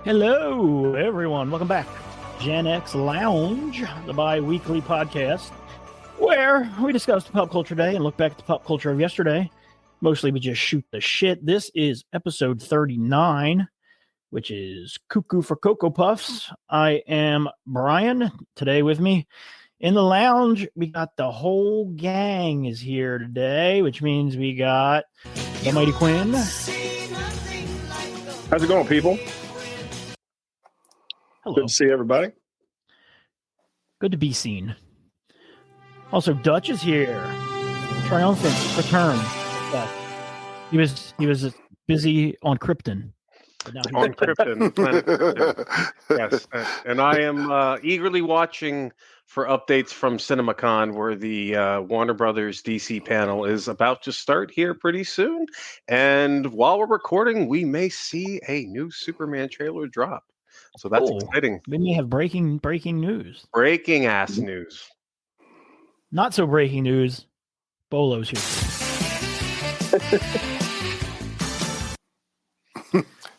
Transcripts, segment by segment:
Hello, everyone. Welcome back. Gen X Lounge, the bi-weekly podcast where we discuss the pop culture day and look back at the pop culture of yesterday. Mostly we just shoot the shit. This is episode 39, which is Cuckoo for Cocoa Puffs. I am Brian. Today with me in the lounge, we got the whole gang is here today, which means we got the mighty Quinn. How's it going, people? Hello. Good to see everybody. Good to be seen. Also, Dutch is here. Triumphant return. He was busy on Krypton. On Krypton, planet Krypton. Yes, and I am eagerly watching for updates from CinemaCon, where the Warner Brothers DC panel is about to start here pretty soon. And while we're recording, we may see a new Superman trailer drop. So that's exciting. We may have breaking news. Breaking ass news. Not so breaking news. Bolo's here.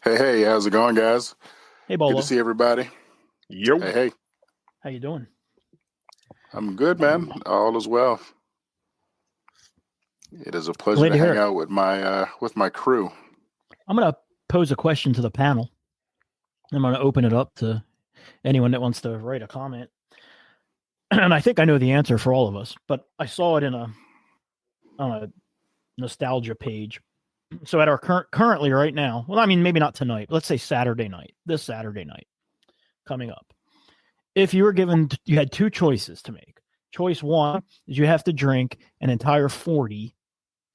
Hey, how's it going, guys? Hey, Bolo. Good to see everybody. Yo. Hey. How you doing? I'm good, man. All is well. It is a pleasure to hang out with my crew. I'm going to pose a question to the panel. I'm going to open it up to anyone that wants to write a comment. And I think I know the answer for all of us, but I saw it on a nostalgia page. So at our currently right now, well, I mean, maybe not tonight, let's say Saturday night, this Saturday night coming up. If you were you had two choices to make. Choice one is you have to drink an entire 40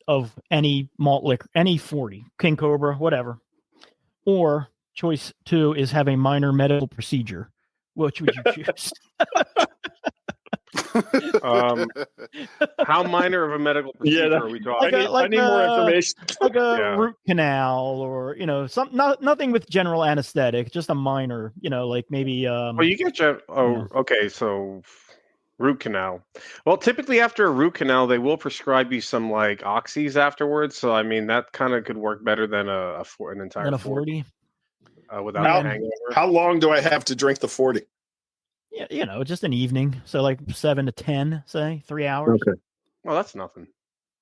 of any malt liquor, any 40, King Cobra, whatever. Or choice two is have a minor medical procedure. Which would you choose? How minor of a medical procedure are we talking? I need more information. Like a root canal, or nothing with general anesthetic, just a minor, like maybe. Well, you get your. Okay, so root canal. Well, typically after a root canal, they will prescribe you some like oxys afterwards. So I mean that kind of could work better than an entire 40. Without a hangover. How long do I have to drink the 40? Yeah, just an evening. So like 7 to 10, say 3 hours. Okay. Well, that's nothing.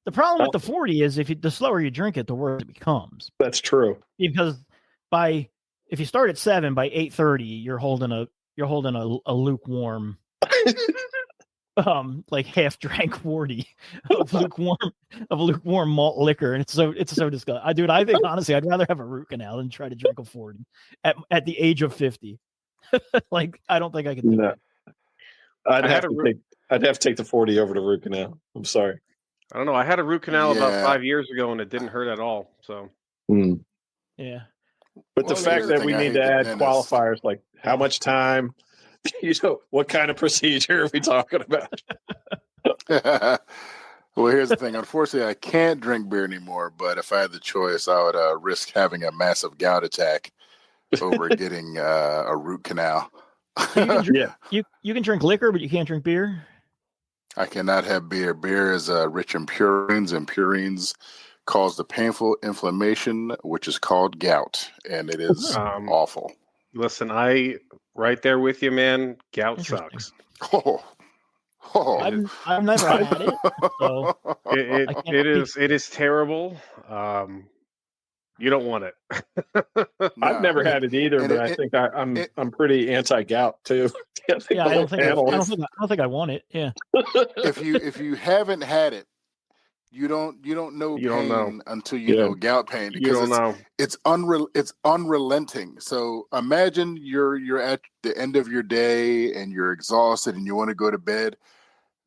The problem with the 40 is the slower you drink it, the worse it becomes. That's true. Because if you start at 7, by 8:30, you're holding a lukewarm, like half drank 40 of lukewarm malt liquor, and it's so disgusting. I think honestly, I'd rather have a root canal than try to drink a 40 at the age of 50. Like, I don't think I could do it. I'd have to take the 40 over to root canal. I'm sorry. I don't know. I had a root canal about 5 years ago, and it didn't hurt at all. So, yeah. But the fact that we need to add qualifiers like how much time, what kind of procedure are we talking about? Well, here's the thing. Unfortunately, I can't drink beer anymore. But if I had the choice, I would risk having a massive gout attack over getting a root canal. You can drink liquor, but you can't drink beer. I cannot have beer. Beer is rich in purines, and purines cause the painful inflammation, which is called gout, and it is awful. Listen, right there with you, man. Gout sucks. I've never had it. So it is terrible. You don't want it. I've never had it either, but I think I'm pretty anti-gout too. I don't think I want it. Yeah. If you haven't had it, you don't know pain until you know gout pain, because it's unrelenting. So imagine you're at the end of your day and you're exhausted and you want to go to bed.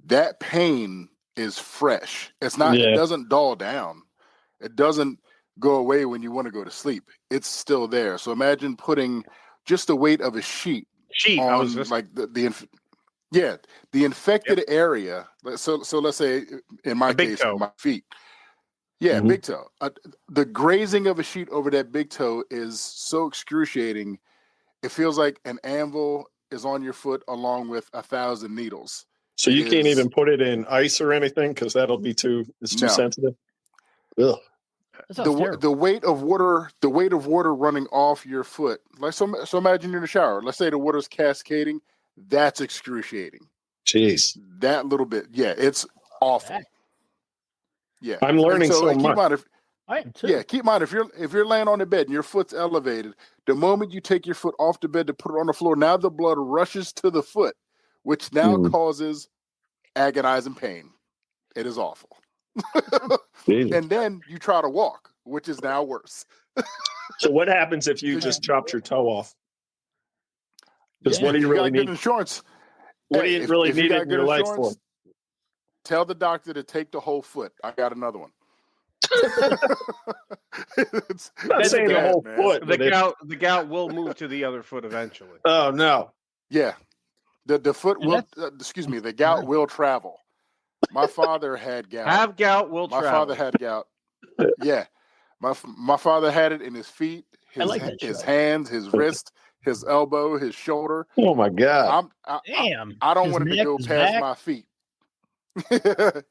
That pain is fresh. It's not. It doesn't dull down. It doesn't go away when you want to go to sleep. It's still there. So imagine putting just the weight of a sheet on the infected area. So let's say in my case, my feet. Yeah, big toe. The grazing of a sheet over that big toe is so excruciating. It feels like an anvil is on your foot along with 1,000 needles. So you can't even put it in ice or anything because that'll be too sensitive. Ugh. the weight of water running off your foot. Like so imagine you're in the shower. Let's say the water's cascading. That's excruciating. Jeez. That little bit. Yeah, it's awful. Yeah. I'm learning so keep much. Mind I am too. Yeah, keep in mind if you're laying on the bed and your foot's elevated, the moment you take your foot off the bed to put it on the floor, now the blood rushes to the foot, which now causes agonizing pain. It is awful. And then you try to walk, which is now worse. So what happens if you just chopped your toe off? Because what do you really need? Insurance. What do you really need it in your life for? Tell the doctor to take the whole foot. I got another one. I'm not saying the whole foot. The gout will move to the other foot eventually. Oh no! Yeah, the foot will. Excuse me. The gout will travel. My father had gout. Have gout will travel. My father had gout. Yeah, my father had it in his feet, his hands, his wrist, his elbow, his shoulder. Oh my God! Damn! I don't want it to go past my feet.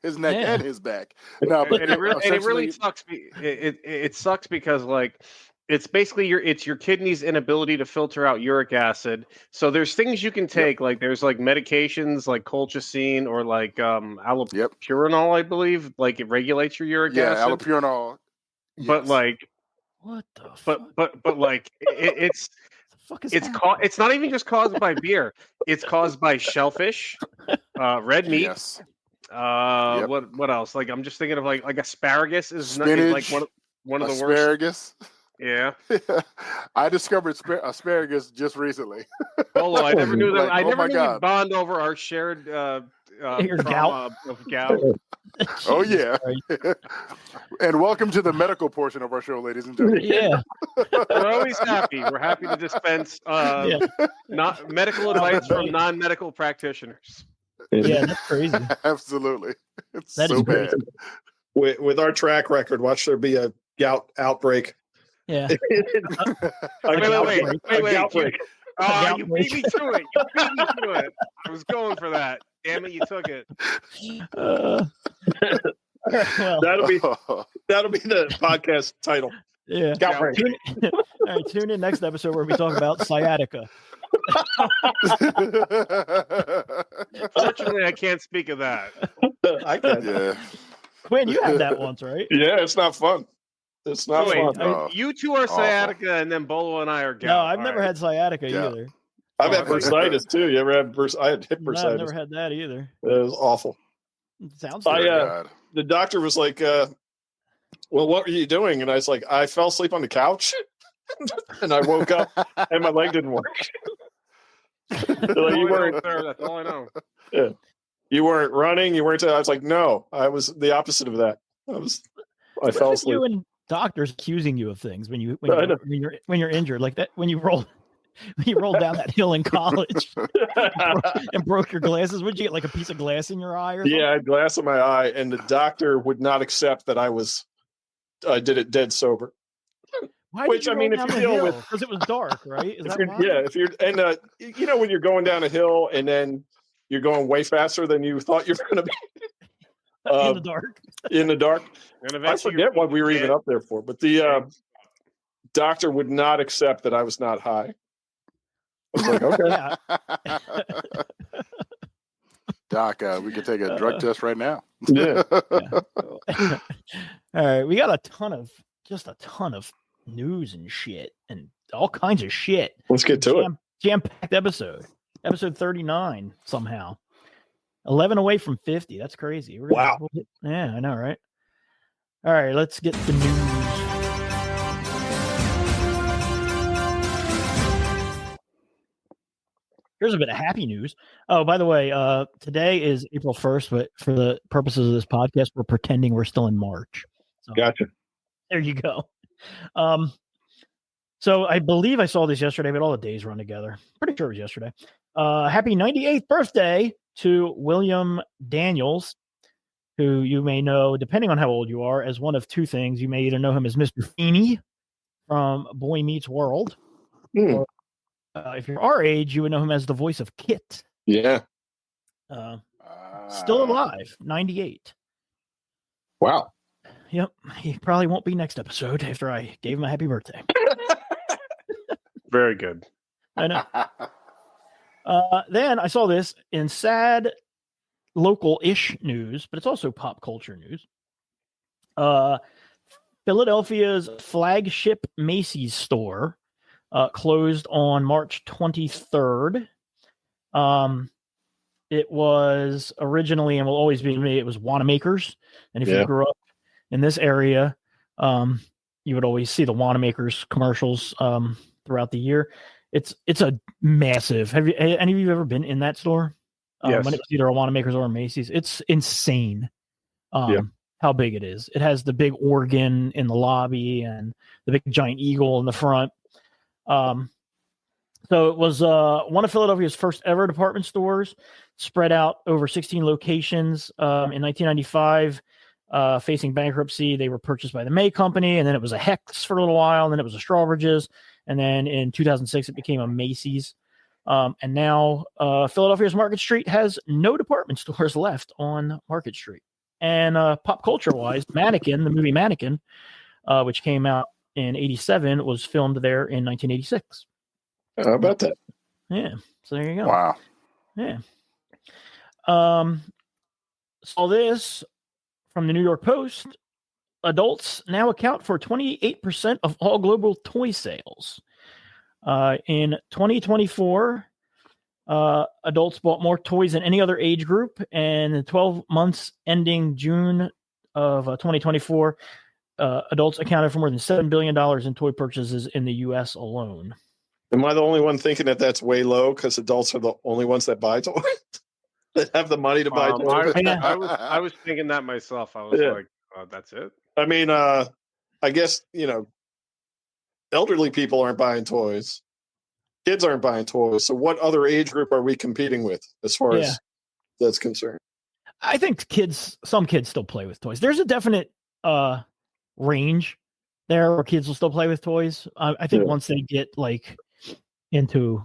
His neck and his back. No, but it really sucks. It sucks because like it's basically your kidney's inability to filter out uric acid. So there's things you can take, like there's like medications like colchicine or like allopurinol, I believe, like it regulates your uric acid. Yeah, allopurinol. Yes. But like, what the? Fuck? But like it's. It's not even just caused by beer. It's caused by shellfish, red meat. Yes. What else? Like I'm just thinking of like asparagus is like one of the worst. Asparagus. Yeah. I discovered asparagus just recently. Bolo, I never knew that. I never knew we'd bond over our shared trauma of gout. Oh yeah. And welcome to the medical portion of our show, ladies and gentlemen. Yeah. We're always happy. We're happy to dispense not medical advice from non-medical practitioners. Yeah, that's crazy. Absolutely. It's that so bad. With our track record, watch there be a gout outbreak. Yeah. Wait. You beat me to it. I was going for that. Damn it, you took it. Well, that'll be the podcast title. Yeah. All right, tune in next episode where we talk about sciatica. Fortunately, I can't speak of that. I can. Yeah. Quinn, you had that once, right? Yeah, it's not fun. It's not fun. No. You two are sciatica, and then Bolo and I are gout. No, I've never had sciatica either. I've had bursitis too. You ever had I had hip bursitis. No, I've never had that either. It was awful. It sounds the doctor was like, well, what were you doing? And I was like, I fell asleep on the couch and I woke up and my leg didn't work. Like, you weren't there. That's all I know. Yeah. You weren't running. You weren't. I was like, no, I was the opposite of that. I fell asleep. You and doctors accusing you of things when you're injured like that, when you rolled down that hill in college and broke your glasses. Would you get like a piece of glass in your eye or something? Yeah, I had glass in my eye, and the doctor would not accept that I did it dead sober. Why Which, I mean, if you're dealing with, because it was dark, right? If you're, and when you're going down a hill and then you're going way faster than you thought you were going to be in the dark. In the dark. And I forget what we were even up there for, but the doctor would not accept that I was not high. I was like, okay. Doc, we can take a drug test right now. Yeah. All right, we got a ton of news and shit and all kinds of shit. Let's get to it. Jam-packed episode 39 somehow. 11 away from 50. That's crazy. Wow. Yeah, I know, right? All right, let's get the news. Here's a bit of happy news. Oh, by the way, today is April 1st, but for the purposes of this podcast, we're pretending we're still in March. So, gotcha. There you go. So I believe I saw this yesterday, but all the days run together. Pretty sure it was yesterday. Happy 98th birthday to William Daniels, who you may know, depending on how old you are, as one of two things. You may either know him as Mr. Feeney from Boy Meets World, or if you're our age, you would know him as the voice of Kit. Yeah. Still alive, 98. Wow. Yep. He probably won't be next episode after I gave him a happy birthday. Very good. I know. Then I saw this in sad local-ish news, but it's also pop culture news. Philadelphia's flagship Macy's store closed on March 23rd. It was originally and will always be me. It was Wanamaker's, and if you grew up in this area, you would always see the Wanamaker's commercials throughout the year. It's a massive. Have any of you ever been in that store? Yes. When it was either a Wanamaker's or a Macy's, it's insane. How big it is. It has the big organ in the lobby and the big giant eagle in the front. So it was one of Philadelphia's first ever department stores, spread out over 16 locations. In 1995, facing bankruptcy, they were purchased by the May Company, and then it was a Hex for a little while, and then it was a Strawbridge's, and then in 2006 it became a Macy's. And now Philadelphia's Market Street has no department stores left on Market Street. And pop culture-wise, Mannequin, the movie Mannequin, which came out in 1987, was filmed there in 1986. How about that? Yeah. So there you go. Wow. Yeah. Saw this from the New York Post. Adults now account for 28% of all global toy sales. In 2024, adults bought more toys than any other age group, and in 12 months ending June of 2024, adults accounted for more than $7 billion in toy purchases in the U.S. alone. Am I the only one thinking that that's way low because adults are the only ones that buy toys? That have the money to buy toys? I was thinking that myself. I was like, that's it? I mean, I guess, elderly people aren't buying toys. Kids aren't buying toys. So what other age group are we competing with as far as that's concerned? I think some kids still play with toys. There's a definite range there where kids will still play with toys. I think once they get into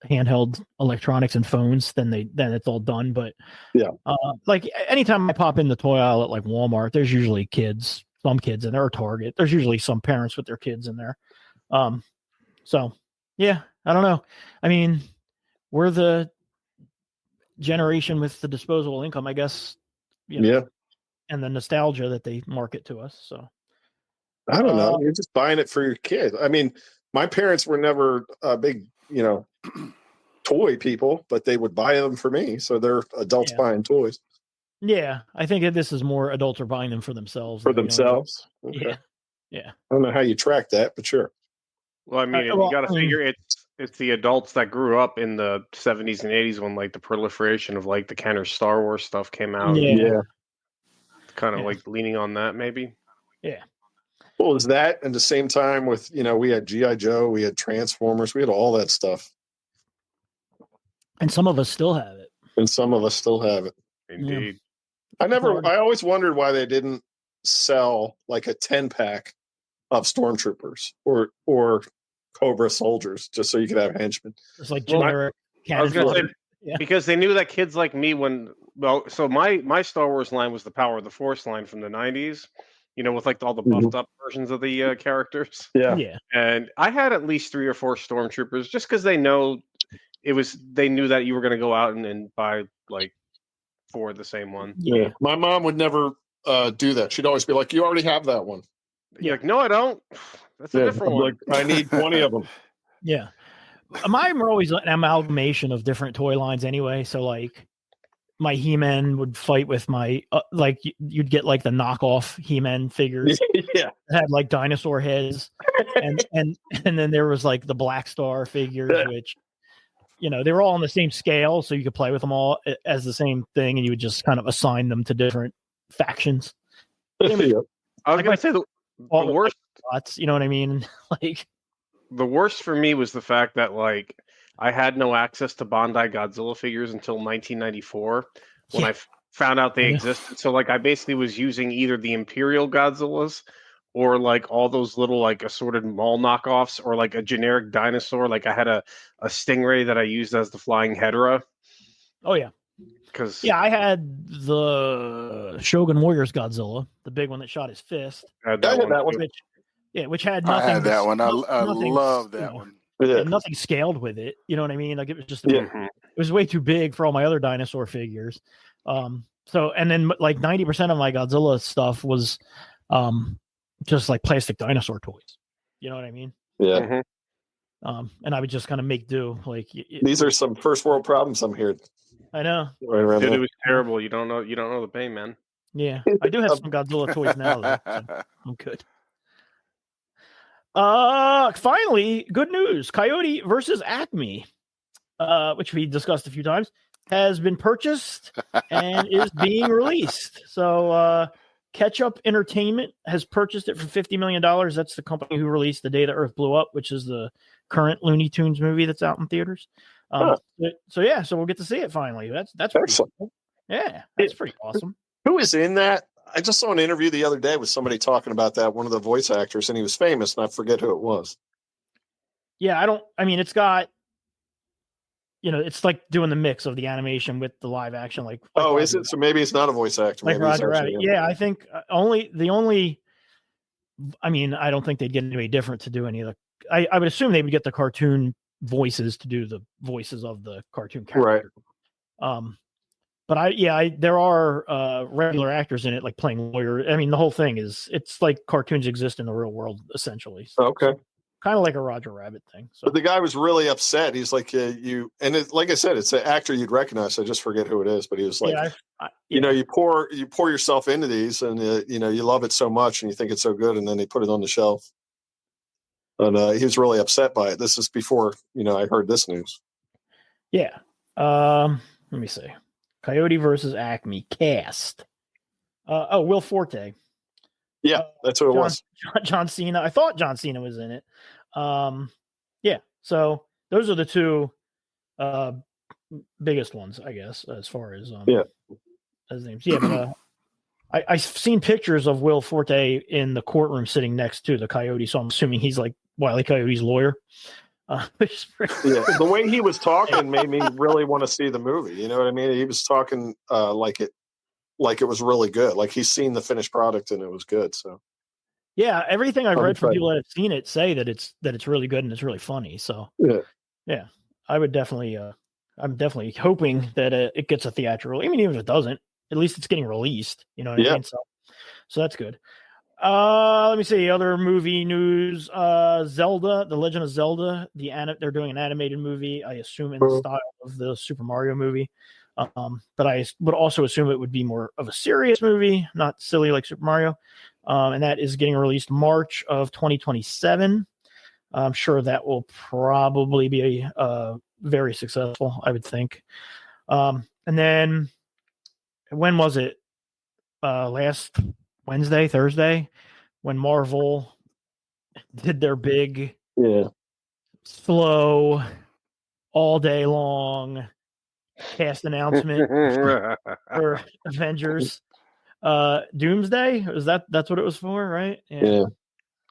handheld electronics and phones, then it's all done. But anytime I pop in the toy aisle at Walmart, there's usually some kids in there, or Target. There's usually some parents with their kids in there. So yeah, I don't know. I mean, we're the generation with the disposable income, I guess. And the nostalgia that they market to us. So I don't know. You're just buying it for your kid. I mean, my parents were never big, toy people, but they would buy them for me. So they're adults buying toys. Yeah, I think this is more adults are buying them for themselves. Okay. Yeah. I don't know how you track that, but sure. Well, I mean, you got to figure it's the adults that grew up in the 70s and 80s when the proliferation of the Kenner Star Wars stuff came out. Yeah. Kind of leaning on that, maybe. Yeah. Well, is that at the same time with, we had G.I. Joe, we had Transformers, we had all that stuff. And some of us still have it. Indeed. Yeah. I always wondered why they didn't sell a 10-pack of stormtroopers or Cobra soldiers just so you could have henchmen. It's generic. I was going to say, because they knew that kids like me so my Star Wars line was the Power of the Force line from the 90s. With all the buffed up versions of the characters. Yeah. And I had at least 3 or 4 stormtroopers just because they knew that you were going to go out and buy 4 of the same one. Yeah. My mom would never do that. She'd always be like, "You already have that one." You're like, "No, I don't. That's a different one." I need 20 of them. Yeah. Mine were always an amalgamation of different toy lines anyway. So my He-Man would fight with my you'd get the knockoff He-Man figures. Yeah, that had dinosaur heads, and then there was the Black Star figures, which they were all on the same scale, so you could play with them all as the same thing, and you would just kind of assign them to different factions. I was going to say the worst. You know what I mean? The worst for me was the fact that I had no access to Bandai Godzilla figures until 1994 when I found out they existed. So I basically was using either the Imperial Godzillas or all those little assorted mall knockoffs or a generic dinosaur. I had a Stingray that I used as the flying Hedorah. Oh yeah. Because I had the Shogun Warriors Godzilla, the big one that shot his fist. I had that one. Which had nothing. I had that one. I nothing, love that one. Yeah, nothing scaled with it. You know what I mean? Like it was just it was way too big for all my other dinosaur figures. So and then like 90% of my Godzilla stuff was just like plastic dinosaur toys. You know what I mean? Yeah. And I would just kind of make do. Like these are some first world problems I'm hearing. I know. Right Dude, it was terrible. You don't know the pain, man. Yeah, I do have some Godzilla toys now, though, so I'm good. Finally, good news. Coyote versus Acme, which we discussed a few times, has been purchased and is being released. So Catch Up Entertainment has purchased it for $50 million. That's the company who released The Day the Earth Blew Up, which is the current Looney Tunes movie that's out in theaters. So we'll get to see it finally. That's pretty cool. Yeah, that's pretty awesome. Who is in that? I just saw an interview the other day with somebody talking about that, one of the voice actors, and he was famous, and I forget who it was. Yeah, it's got, it's like doing the mix of the animation with the live action. Like is it? So maybe it's not a voice actor. Like maybe Roger Rabbit. Yeah, I think I don't think they'd get anybody different to do any of the, I would assume they would get the cartoon voices to do the voices of the cartoon character. Right. But there are regular actors in it, like playing lawyer. I mean, the whole thing it's like cartoons exist in the real world, essentially. So, okay. Kind of like a Roger Rabbit thing. So. But the guy was really upset. He's like, like I said, it's an actor you'd recognize. I just forget who it is, but he was like, you pour yourself into these, and you love it so much, and you think it's so good, and then they put it on the shelf. And he was really upset by it. This is before I heard this news. Yeah. Let me see. Coyote versus Acme cast. Will Forte. Yeah, that's who it was. John Cena. I thought John Cena was in it. Yeah. So those are the two biggest ones, I guess, as far as as names. Yeah, but I've seen pictures of Will Forte in the courtroom sitting next to the Coyote, so I'm assuming he's like Wile E. Coyote's lawyer. The way he was talking made me really want to see the movie. You know what I mean? He was talking like it was really good. Like he's seen the finished product and it was good. So yeah, everything I've read from people that have seen it say that it's really good and it's really funny. So yeah, I would definitely. I'm definitely hoping that it gets a theatrical. I mean, even if it doesn't, at least it's getting released. You know what I mean? So that's good. Let me see other movie news. Zelda, The Legend of Zelda, they're doing an animated movie, I assume in the style of the Super Mario movie. But I would also assume it would be more of a serious movie, not silly like Super Mario. And that is getting released March of 2027. I'm sure that will probably be very successful, I would think. And then when was it? Last Thursday, when Marvel did their big, slow, all day long cast announcement for Avengers. Doomsday? That's what it was for, right? Yeah.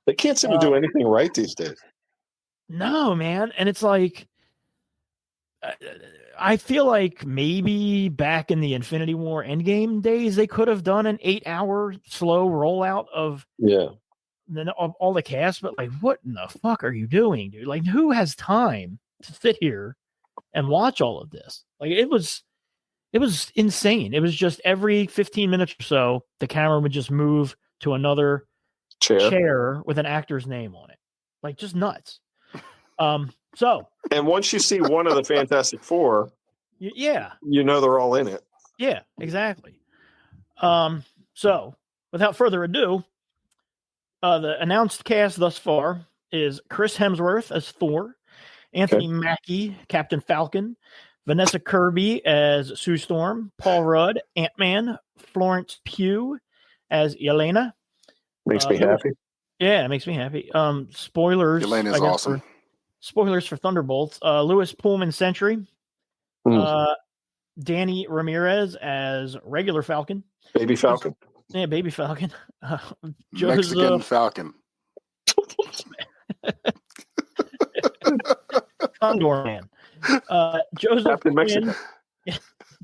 They can't seem to do anything right these days. No, man. And it's like, I feel like maybe back in the Infinity War Endgame days, they could have done an 8-hour slow rollout of all the cast, but like, what in the fuck are you doing, dude? Like, who has time to sit here and watch all of this? Like, it was insane. It was just every 15 minutes or so, the camera would just move to another chair with an actor's name on it. Like, just nuts. And once you see one of the Fantastic Four, they're all in it. Yeah, exactly. So without further ado, the announced cast thus far is Chris Hemsworth as Thor, Anthony Mackie, Captain Falcon, Vanessa Kirby as Sue Storm, Paul Rudd, Ant-Man, Florence Pugh as Yelena. Makes me happy. Yeah, it makes me happy. Spoilers. Yelena's awesome. Spoilers for Thunderbolts. Louis Pullman Sentry. Danny Ramirez as regular Falcon. Baby Falcon. Yeah, Baby Falcon. Mexican Falcon. Condor Man. Joseph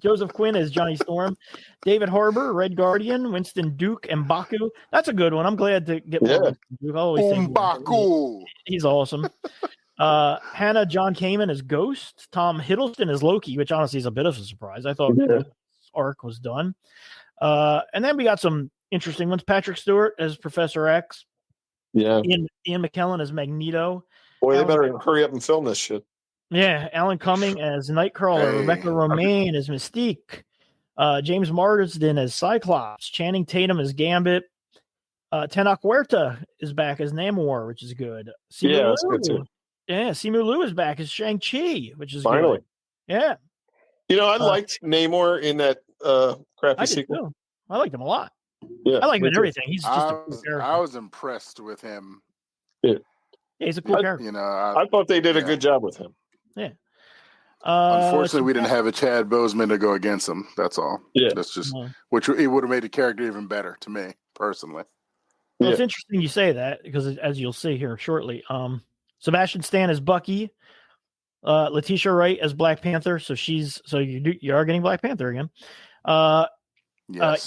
Joseph Quinn as Johnny Storm, David Harbour, Red Guardian, Winston Duke, and Baku. That's a good one. I'm glad to get more Winston Duke. I always say Baku. He's awesome. Hannah John Kamen as Ghost, Tom Hiddleston as Loki, which honestly is a bit of a surprise. I thought his arc was done. And then we got some interesting ones. Patrick Stewart as Professor X. Yeah. Ian McKellen as Magneto. Boy, they better hurry up and film this shit. Yeah, Alan Cumming as Nightcrawler, Rebecca Romaine as Mystique, James Marsden as Cyclops, Channing Tatum as Gambit, Tenoch Huerta is back as Namor, which is good. That's good too. Yeah, Simu Liu is back as Shang-Chi, which is finally good. Yeah. I liked Namor in that crappy sequel. Too. I liked him a lot. Yeah, I like him in everything. He's just a cool character. I was impressed with him. Yeah, he's a cool character. I thought they did a good job with him. Yeah. Unfortunately, we didn't have a Chad Boseman to go against him. That's all. Yeah. That's just which it would have made the character even better to me personally. Well, it's interesting you say that because as you'll see here shortly, Sebastian Stan as Bucky, Letitia Wright as Black Panther. So you are getting Black Panther again.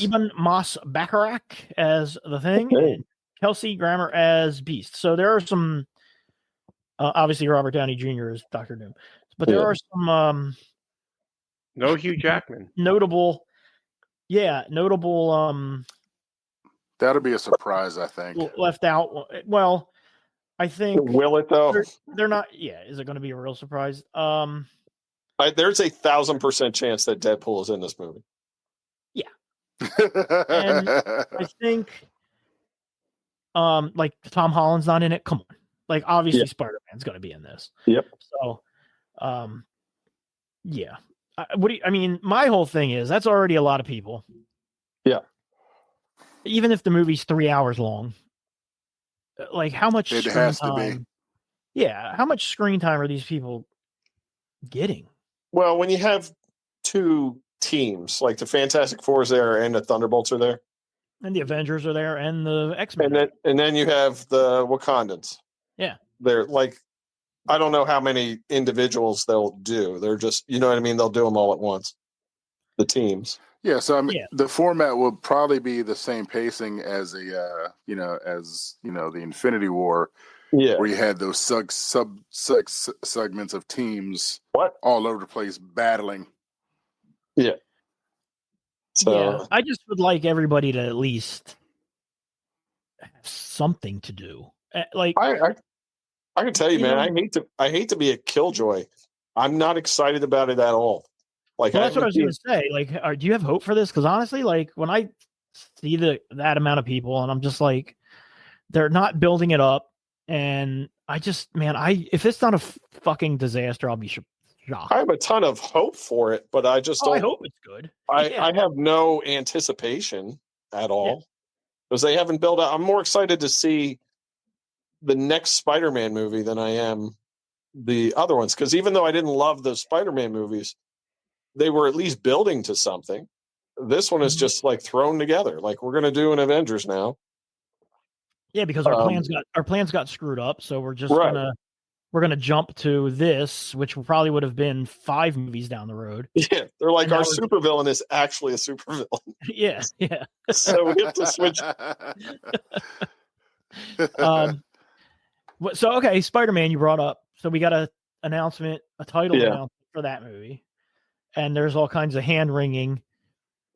Eben Moss Bacharach as the Thing, and Kelsey Grammer as Beast. So there are some. Obviously, Robert Downey Jr. is Dr. Doom, but there are some. No Hugh Jackman. Notable. That'll be a surprise, I think. Left out. Well, I think. Will it though? They're not. Yeah, is it going to be a real surprise? There's 1,000% chance that Deadpool is in this movie. Yeah, and I think, like Tom Holland's not in it. Come on. Like, obviously, Spider-Man's going to be in this. Yep. So, yeah. My whole thing is that's already a lot of people. Yeah. Even if the movie's 3 hours long, like how much it has to be. Yeah. How much screen time are these people getting? Well, when you have two teams, like the Fantastic Four is there and the Thunderbolts are there. And the Avengers are there and the X-Men. And then you have the Wakandans. Yeah. They're like, I don't know how many individuals they'll do. They're just, you know what I mean? They'll do them all at once. The teams. Yeah. So, the format will probably be the same pacing as the Infinity War. Yeah. Where you had those segments of teams all over the place battling. Yeah. So I just would like everybody to at least have something to do. Like I can tell you, man, I hate to be a killjoy. I'm not excited about it at all. Like that's what I was going to say. Like, do you have hope for this? Because honestly, like when I see that amount of people, and I'm just like, they're not building it up, and I just, if it's not a fucking disaster, I'll be shocked. I have a ton of hope for it, but I just don't. I hope it's good. I have no anticipation at all because they haven't built out. I'm more excited to see the next Spider-Man movie than I am the other ones. Because even though I didn't love the Spider-Man movies, they were at least building to something. This one is just like thrown together. Like we're going to do an Avengers now. Yeah, because our plans got screwed up. So we're just gonna jump to this, which probably would have been 5 movies down the road. Yeah, they're like our supervillain is actually a supervillain. Yeah. So we have to switch. So okay, Spider-Man you brought up. So we got a title announcement for that movie, and there's all kinds of hand wringing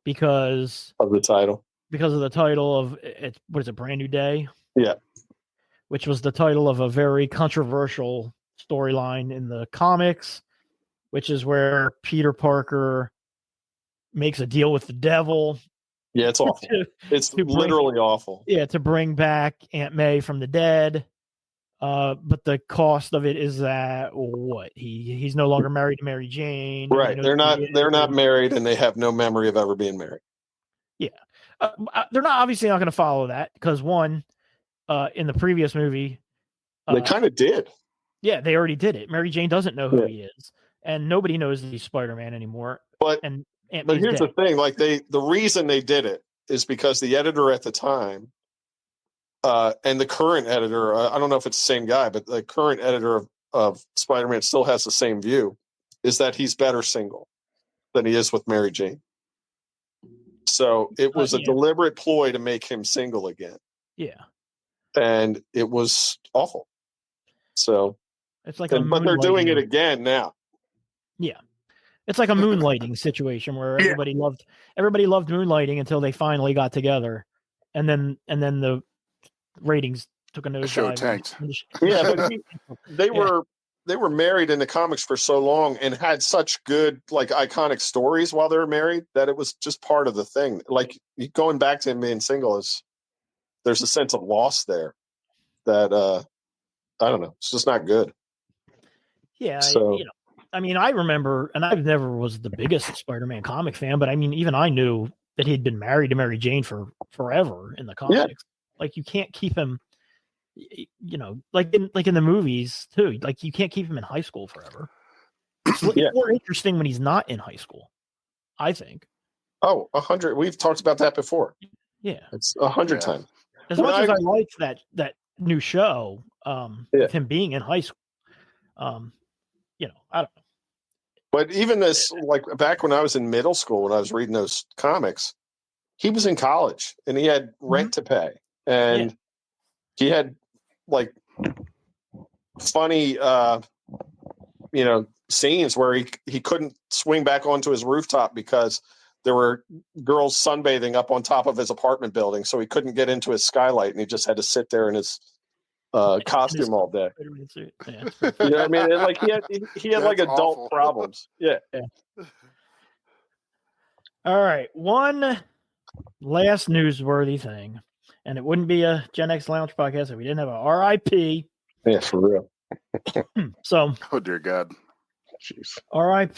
because of the title. Because of the title of it. What is it? Brand New Day. Yeah. Which was the title of a very controversial storyline in the comics, which is where Peter Parker makes a deal with the devil. Yeah, it's awful. It's literally awful. Yeah, to bring back Aunt May from the dead. But the cost of it is that he's no longer married to Mary Jane. Right. They're not married and they have no memory of ever being married. Yeah. They're obviously not going to follow that because one, in the previous movie, they kind of did. Yeah, they already did it. Mary Jane doesn't know who he is, and nobody knows that he's Spider-Man anymore. But here's the thing: like the reason they did it is because the editor at the time, and the current editor, I don't know if it's the same guy, but the current editor of Spider-Man still has the same view: is that he's better single. than he is with Mary Jane. So it was a deliberate ploy to make him single again. Yeah. And it was awful. So it's like but they're doing it again now. Yeah. It's like a moonlighting situation where everybody loved moonlighting until they finally got together. And then the ratings took a nosedive. The show tanked. Yeah, but they were married in the comics for so long and had such good, like, iconic stories while they were married that it was just part of the thing. Like, going back to him being single there's a sense of loss there that I don't know. It's just not good. Yeah, so, I mean, I remember, and I never was the biggest Spider-Man comic fan, but I mean, even I knew that he'd been married to Mary Jane for forever in the comics. Yeah. Like, you can't keep him, like in the movies too. Like, you can't keep him in high school forever. It's more interesting when he's not in high school, I think. Oh, 100. We've talked about that before. Yeah, it's 100 times. As much as I liked that new show, with him being in high school, I don't know. But even this, like, back when I was in middle school, when I was reading those comics, he was in college and he had rent to pay, and he had, like, funny, scenes where he couldn't swing back onto his rooftop because there were girls sunbathing up on top of his apartment building, so he couldn't get into his skylight, and he just had to sit there in his costume all day. Yeah. You know what I mean? And, like, he had like adult awful. Problems. Yeah. All right. One last newsworthy thing, and it wouldn't be a Gen X Lounge podcast if we didn't have a RIP. Yeah, for real. So, oh dear God. Jeez. RIP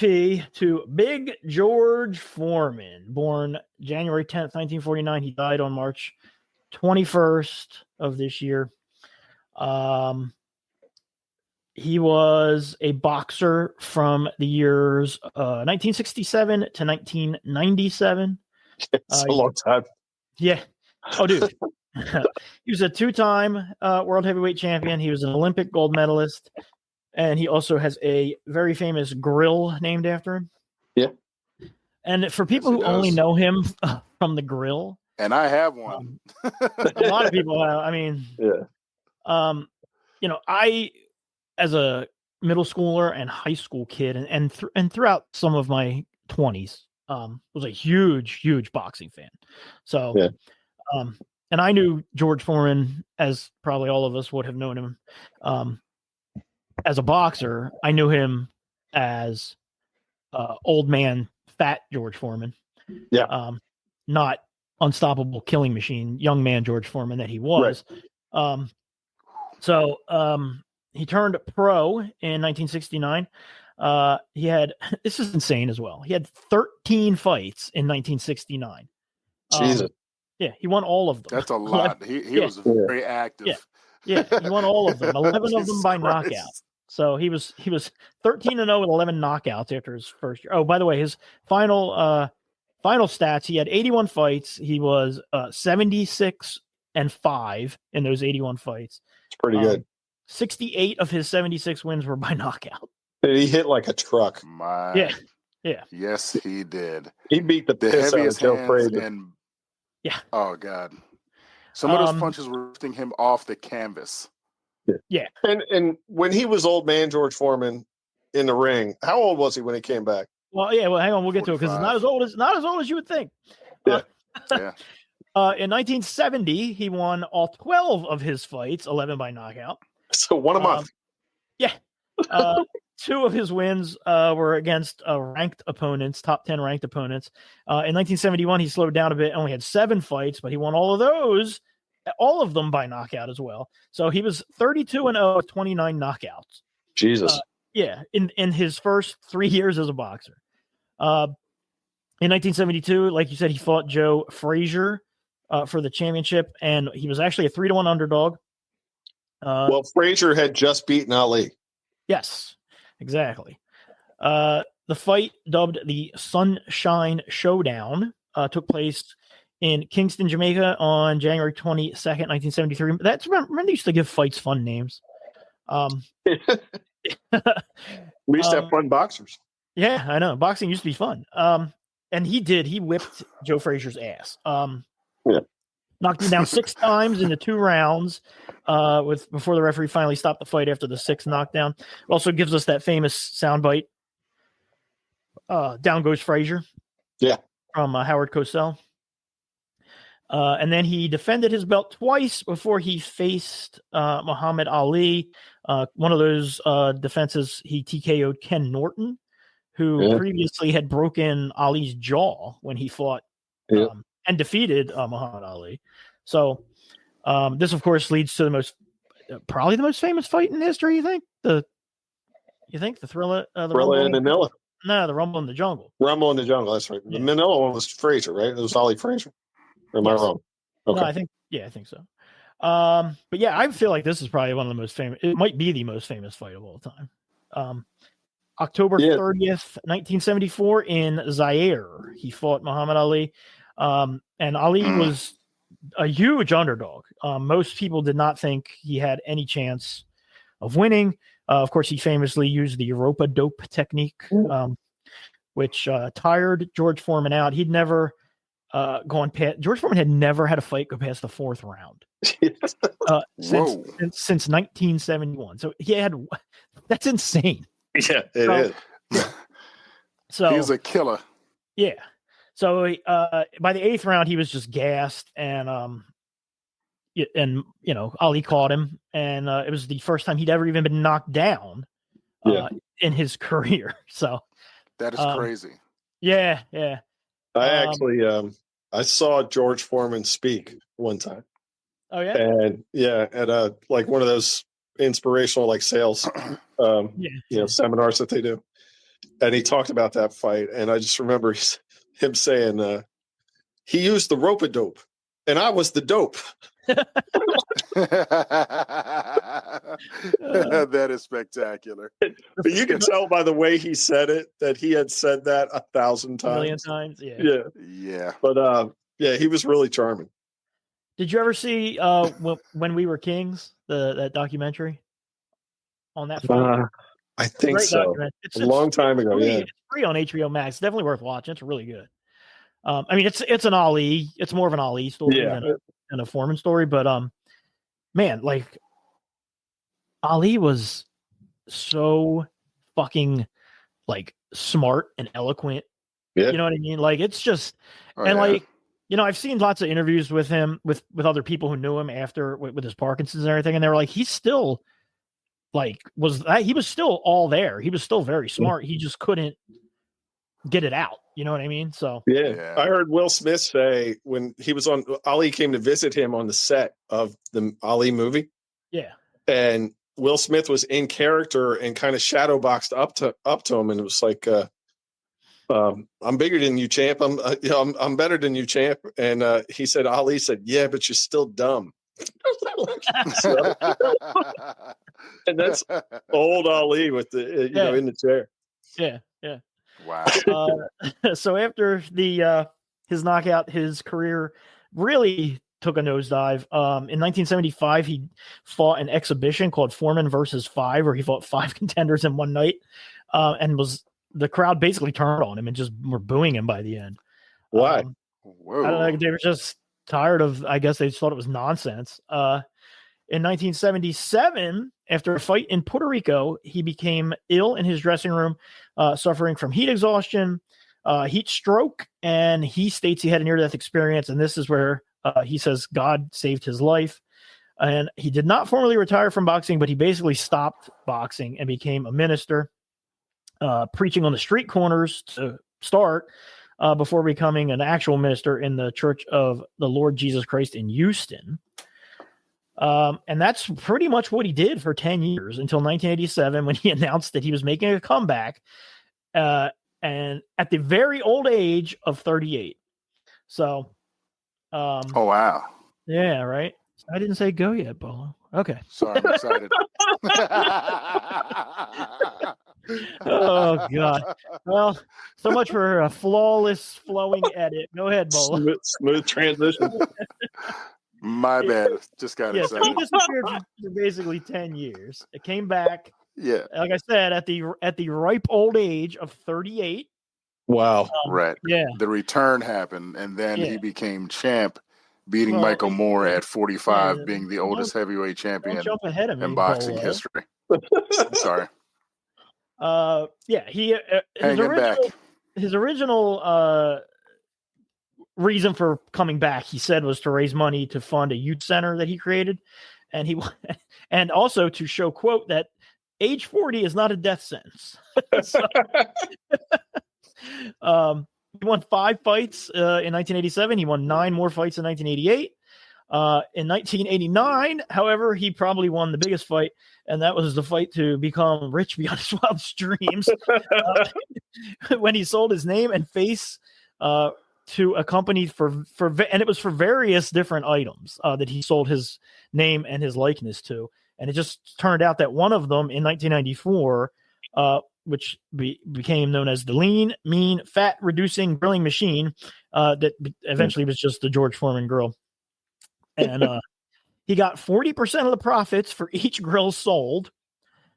to Big George Foreman, born January 10th, 1949. He died on March 21st of this year. He was a boxer from the years 1967 to 1997. It's a long time. Yeah. Oh, dude. He was a two-time world heavyweight champion. He was an Olympic gold medalist, and he also has a very famous grill named after him. Yeah. And for people who only know him from the grill, and I have one. A lot of people have. I mean, I, as a middle schooler and high school kid, and throughout some of my 20s, was a huge boxing fan. So, and I knew George Foreman, as probably all of us would have known him, as a boxer. I knew him as old man, fat George Foreman. Yeah. Not unstoppable killing machine, young man George Foreman that he was. Right. So he turned pro in 1969. He had, this is insane as well, he had 13 fights in 1969. Jesus. Yeah, he won all of them. That's a lot. He was very active. Yeah, he won all of them. 11 of them by knockout. So he was 13-0 with 11 knockouts after his first year. Oh, by the way, his final stats, he had 81 fights. He was 76-5 in those 81 fights. It's pretty good. 68 of his 76 wins were by knockout. He hit like a truck. Yeah. Yes, he did. He beat the piss out of Joe Frazier. Yeah. Oh God. Some of those punches were lifting him off the canvas. Yeah. And when he was old man George Foreman in the ring, how old was he when he came back? Well, yeah. Well, hang on, we'll get to it because it's not as old as you would think. Yeah. In 1970, he won all 12 of his fights, 11 by knockout. So one a month. Yeah. 2 of his wins were against ranked opponents, top 10 ranked opponents. In 1971, he slowed down a bit, only had 7 fights, but he won all of those, all of them by knockout as well. So he was 32-0 with 29 knockouts. Jesus. In his first 3 years as a boxer. In 1972, like you said, he fought Joe Frazier for the championship, and he was actually a 3-1 underdog. Well, Frazier had just beaten Ali. Yes, exactly. The fight, dubbed the Sunshine Showdown, took place in Kingston, Jamaica on January 22nd, 1973. Remember they used to give fights fun names. We used to have fun boxers. Yeah, I know. Boxing used to be fun. And he whipped Joe Frazier's ass. Knocked him down 6 times in the 2 rounds. Before the referee finally stopped the fight after the 6th knockdown. Also gives us that famous soundbite. Down goes Frazier. Yeah. From Howard Cosell. And then he defended his belt twice before he faced Muhammad Ali. One of those defenses, he TKO'd Ken Norton, who previously had broken Ali's jaw when he fought and defeated Muhammad Ali. So this, of course, leads to probably the most famous fight in history. You think the Thriller, Thriller in Manila? No, the Rumble in the Jungle. Rumble in the Jungle. That's right. Yeah. The Manila one was Frazier, right? It was Ali Frazier. Or am I wrong? Okay. No, I think so. But yeah, I feel like this is probably one of the most famous. It might be the most famous fight of all time. October 30th, 1974 in Zaire, he fought Muhammad Ali. And Ali was a huge underdog. Most people did not think he had any chance of winning. Of course, he famously used the rope-a-dope technique, which tired George Foreman out. He'd never gone past. George Foreman had never had a fight go past the 4th round since 1971. So he had. That's insane. Yeah, it is. Yeah. So he's a killer. Yeah. So by the 8th round, he was just gassed, and Ali caught him, and it was the first time he'd ever even been knocked down in his career. So that is crazy. Yeah. I actually I saw George Foreman speak one time. Oh yeah, and at like one of those inspirational like sales seminars that they do, and he talked about that fight, and I just remember him saying he used the rope-a-dope, and I was the dope. That is spectacular. But you can tell by the way he said it that he had said that 1,000 times. 1 million times, yeah. Yeah. But he was really charming. Did you ever see When We Were Kings, that documentary on that fight? I think so. It's a long time ago. It's free on HBO Max. It's definitely worth watching. It's really good. I mean, it's an Ali. It's more of an Ali story than a Foreman story. But man, like Ali was so fucking like smart and eloquent. Yeah. You know what I mean? Like it's just like I've seen lots of interviews with him with other people who knew him after with his Parkinson's and everything, and they were like, he's still he was still all there. He was still very smart. He just couldn't get it out. You know what I mean? So yeah. I heard Will Smith say when he was on, Ali came to visit him on the set of the Ali movie. Yeah. And Will Smith was in character and kind of shadow boxed up to him, and it was like, I'm bigger than you, champ. I'm better than you, champ. And he said, Ali said, yeah, but you're still dumb. And that's old Ali with the in the chair. Yeah. Wow. So after his knockout, his career really took a nosedive. In 1975, he fought an exhibition called Foreman versus 5, where he fought 5 contenders in one night, and the crowd basically turned on him and just were booing him by the end. Why? I don't know. They were just tired of. I guess they just thought it was nonsense. In 1977, after a fight in Puerto Rico, he became ill in his dressing room, suffering from heat exhaustion, heat stroke, and he states he had a near-death experience, and this is where he says God saved his life. And he did not formally retire from boxing, but he basically stopped boxing and became a minister, preaching on the street corners to start, before becoming an actual minister in the Church of the Lord Jesus Christ in Houston. And that's pretty much what he did for 10 years until 1987, when he announced that he was making a comeback, and at the very old age of 38. So, oh wow, yeah, right. I didn't say go yet, Bolo. Okay, sorry, I'm excited. Oh God. Well, so much for a flawless flowing edit. Go ahead, Bolo. Smooth transition. My bad. Just got excited. He disappeared for basically 10 years. It came back Yeah. Like I said, at the ripe old age of 38. Wow. Right. Yeah. The return happened, and then he became champ, beating Michael Moore at 45, being the oldest heavyweight champion jump ahead of me, in boxing Bolo. history. Sorry. He his original reason for coming back, he said, was to raise money to fund a youth center that he created, and also to show, quote, that age 40 is not a death sentence. He won 5 fights in 1987. He won 9 more fights in 1988. In 1989, however, he probably won the biggest fight, and that was the fight to become rich beyond his wildest dreams. When he sold his name and face to a company and it was for various different items that he sold his name and his likeness to. And it just turned out that one of them in 1994, which became known as the Lean, Mean, Fat Reducing Grilling Machine, that eventually was just the George Foreman grill. And he got 40% of the profits for each grill sold,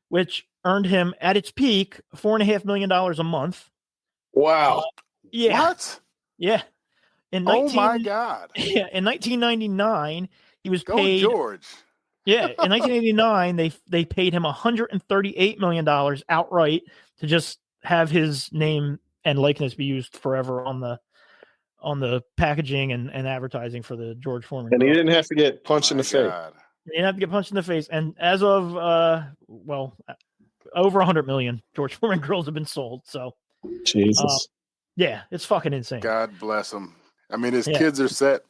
which earned him at its peak $4.5 million a month. Wow. Yeah. What? Yeah. Oh my God. Yeah. In 1999, he was paid. George. Yeah. In 1989, they paid him $138 million outright to just have his name and likeness be used forever on the packaging and advertising for the George Foreman. And he didn't have to get punched in the face. He didn't have to get punched in the face. And as of over 100 million George Foreman grills have been sold. So Jesus. Yeah, it's fucking insane. God bless him. I mean, his kids are set.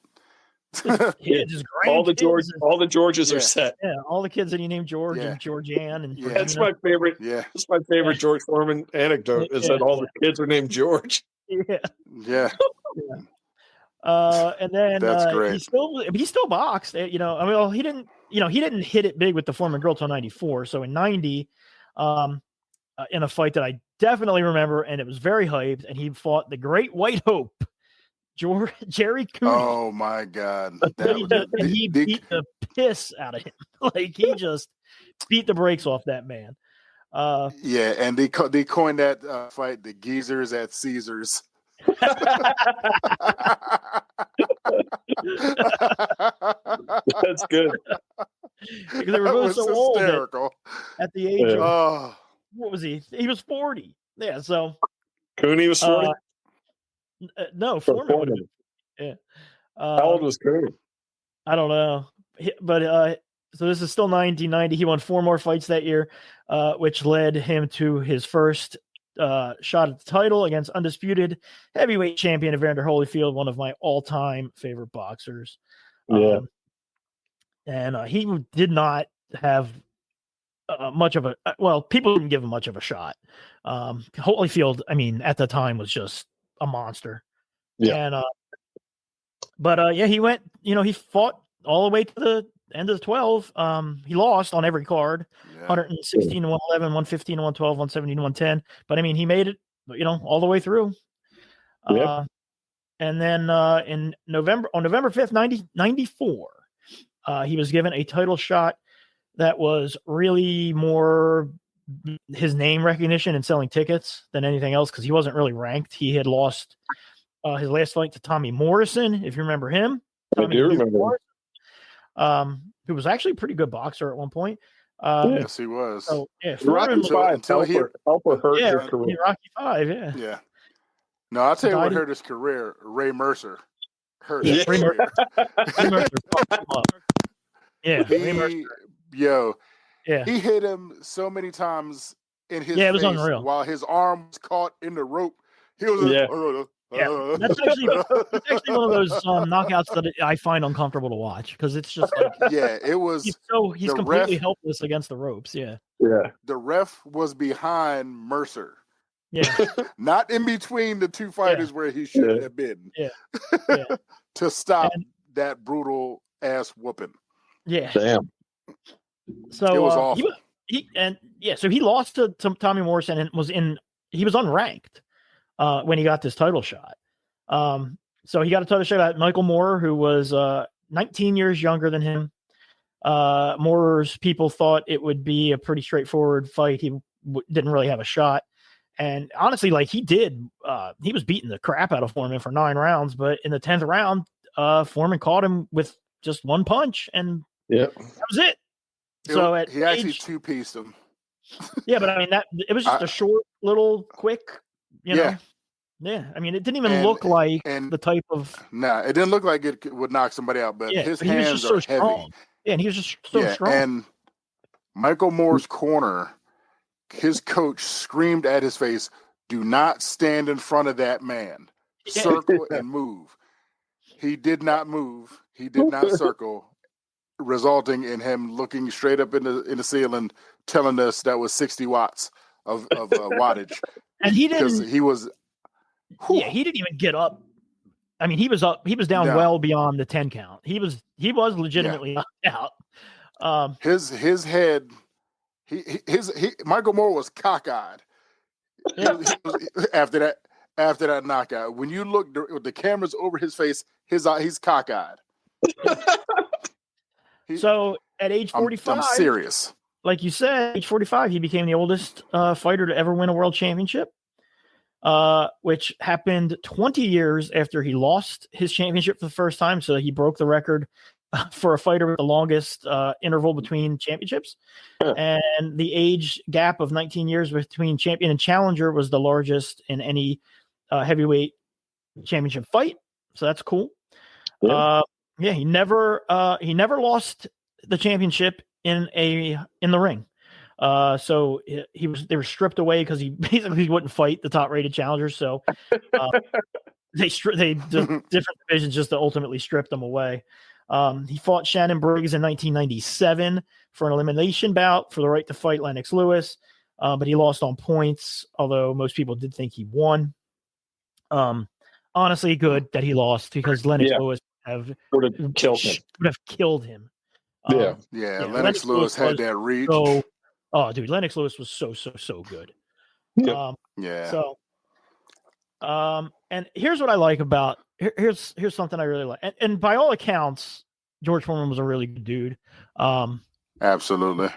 His all the Georges are set. Yeah, all the kids that he named George and Georgianne and that's my favorite. Yeah, that's my favorite George Foreman anecdote is that all the kids are named George. Yeah. And then that's great. He still boxed. He didn't hit it big with the Foreman grill till 94. So in 90, in a fight that I definitely remember, and it was very hyped, and he fought the Great White Hope, Jerry Cooney. Oh my God! He beat the piss out of him. Like, he just beat the brakes off that man. Yeah, and they coined that fight the Geezers at Caesars. That's good. Because they were both so old at the age of what was he? He was 40. Yeah, so Cooney was 40. No, Foreman. Yeah. How old was Cooney? I don't know, but so this is still 1990. He won 4 more fights that year, which led him to his first shot at the title against undisputed heavyweight champion Evander Holyfield, one of my all-time favorite boxers. Yeah. And he did not have much of a people didn't give him much of a shot. Holyfield, I mean, at the time was just a monster. Yeah. And he went, he fought all the way to the end of the 12. He lost on every card. 116 to 111, 115 to 112, 117 to 110. But I mean, he made it, all the way through. Yeah. And then on November 5th, 1994, he was given a title shot that was really more his name recognition and selling tickets than anything else, because he wasn't really ranked. He had lost his last fight to Tommy Morrison, if you remember him. I do remember him. Who was actually a pretty good boxer at one point. Yes, he was. So, Rocky V until he hurt his career. Rocky V, yeah. No, I'll tell you what hurt his career. Ray Mercer hurt his Ray career. Ray Mercer. He hit him so many times in his it was face unreal. While his arm was caught in the rope. He was that's actually one of those knockouts that I find uncomfortable to watch, because it's just like it was. He's completely helpless against the ropes. Yeah. The ref was behind Mercer. Yeah. Not in between the two fighters where he should have been. Yeah. To stop that brutal ass whooping. Yeah. Damn. So it was awful. So he lost to Tommy Morrison and he was unranked when he got this title shot. So he got a title shot at Michael Moore, who was 19 years younger than him. Moore's people thought it would be a pretty straightforward fight. He didn't really have a shot. And honestly, like he was beating the crap out of Foreman for 9 rounds, but in the 10th round, Foreman caught him with just one punch, and that was it. So he actually 2-pieced him. Yeah, but I mean it was just a short, little, quick, you know. Yeah, I mean it didn't even look like the type of. Nah, it didn't look like it would knock somebody out, but his hands are heavy. Strong. Yeah, and he was just so strong. And Michael Moore's corner, his coach screamed at his face, "Do not stand in front of that man. Circle and move." He did not move. He did not circle, resulting in him looking straight up in the ceiling, telling us that was 60 watts of wattage. And he didn't. Because he was. Yeah, he didn't even get up. I mean, he was up. He was down well beyond the 10 count. He was legitimately knocked out. His head. Michael Moore was cockeyed after that knockout. When you look with the cameras over his face, he's cockeyed. So at age 45, I'm serious. Like you said, age 45, he became the oldest fighter to ever win a world championship, which happened 20 years after he lost his championship for the first time. So he broke the record for a fighter with the longest interval between championships. And the age gap of 19 years between champion and challenger was the largest in any heavyweight championship fight. So that's cool. He never lost the championship in the ring. So they were stripped away because he basically wouldn't fight the top rated challengers. So they different divisions just to ultimately strip them away. He fought Shannon Briggs in 1997 for an elimination bout for the right to fight Lennox Lewis. But he lost on points, although most people did think he won. Honestly, good that he lost because Lennox Lewis would have killed him. Lennox Lewis had that reach. Dude, Lennox Lewis was so good. So, and here's what I like about here's something I really like, and by all accounts, George Foreman was a really good dude. Absolutely.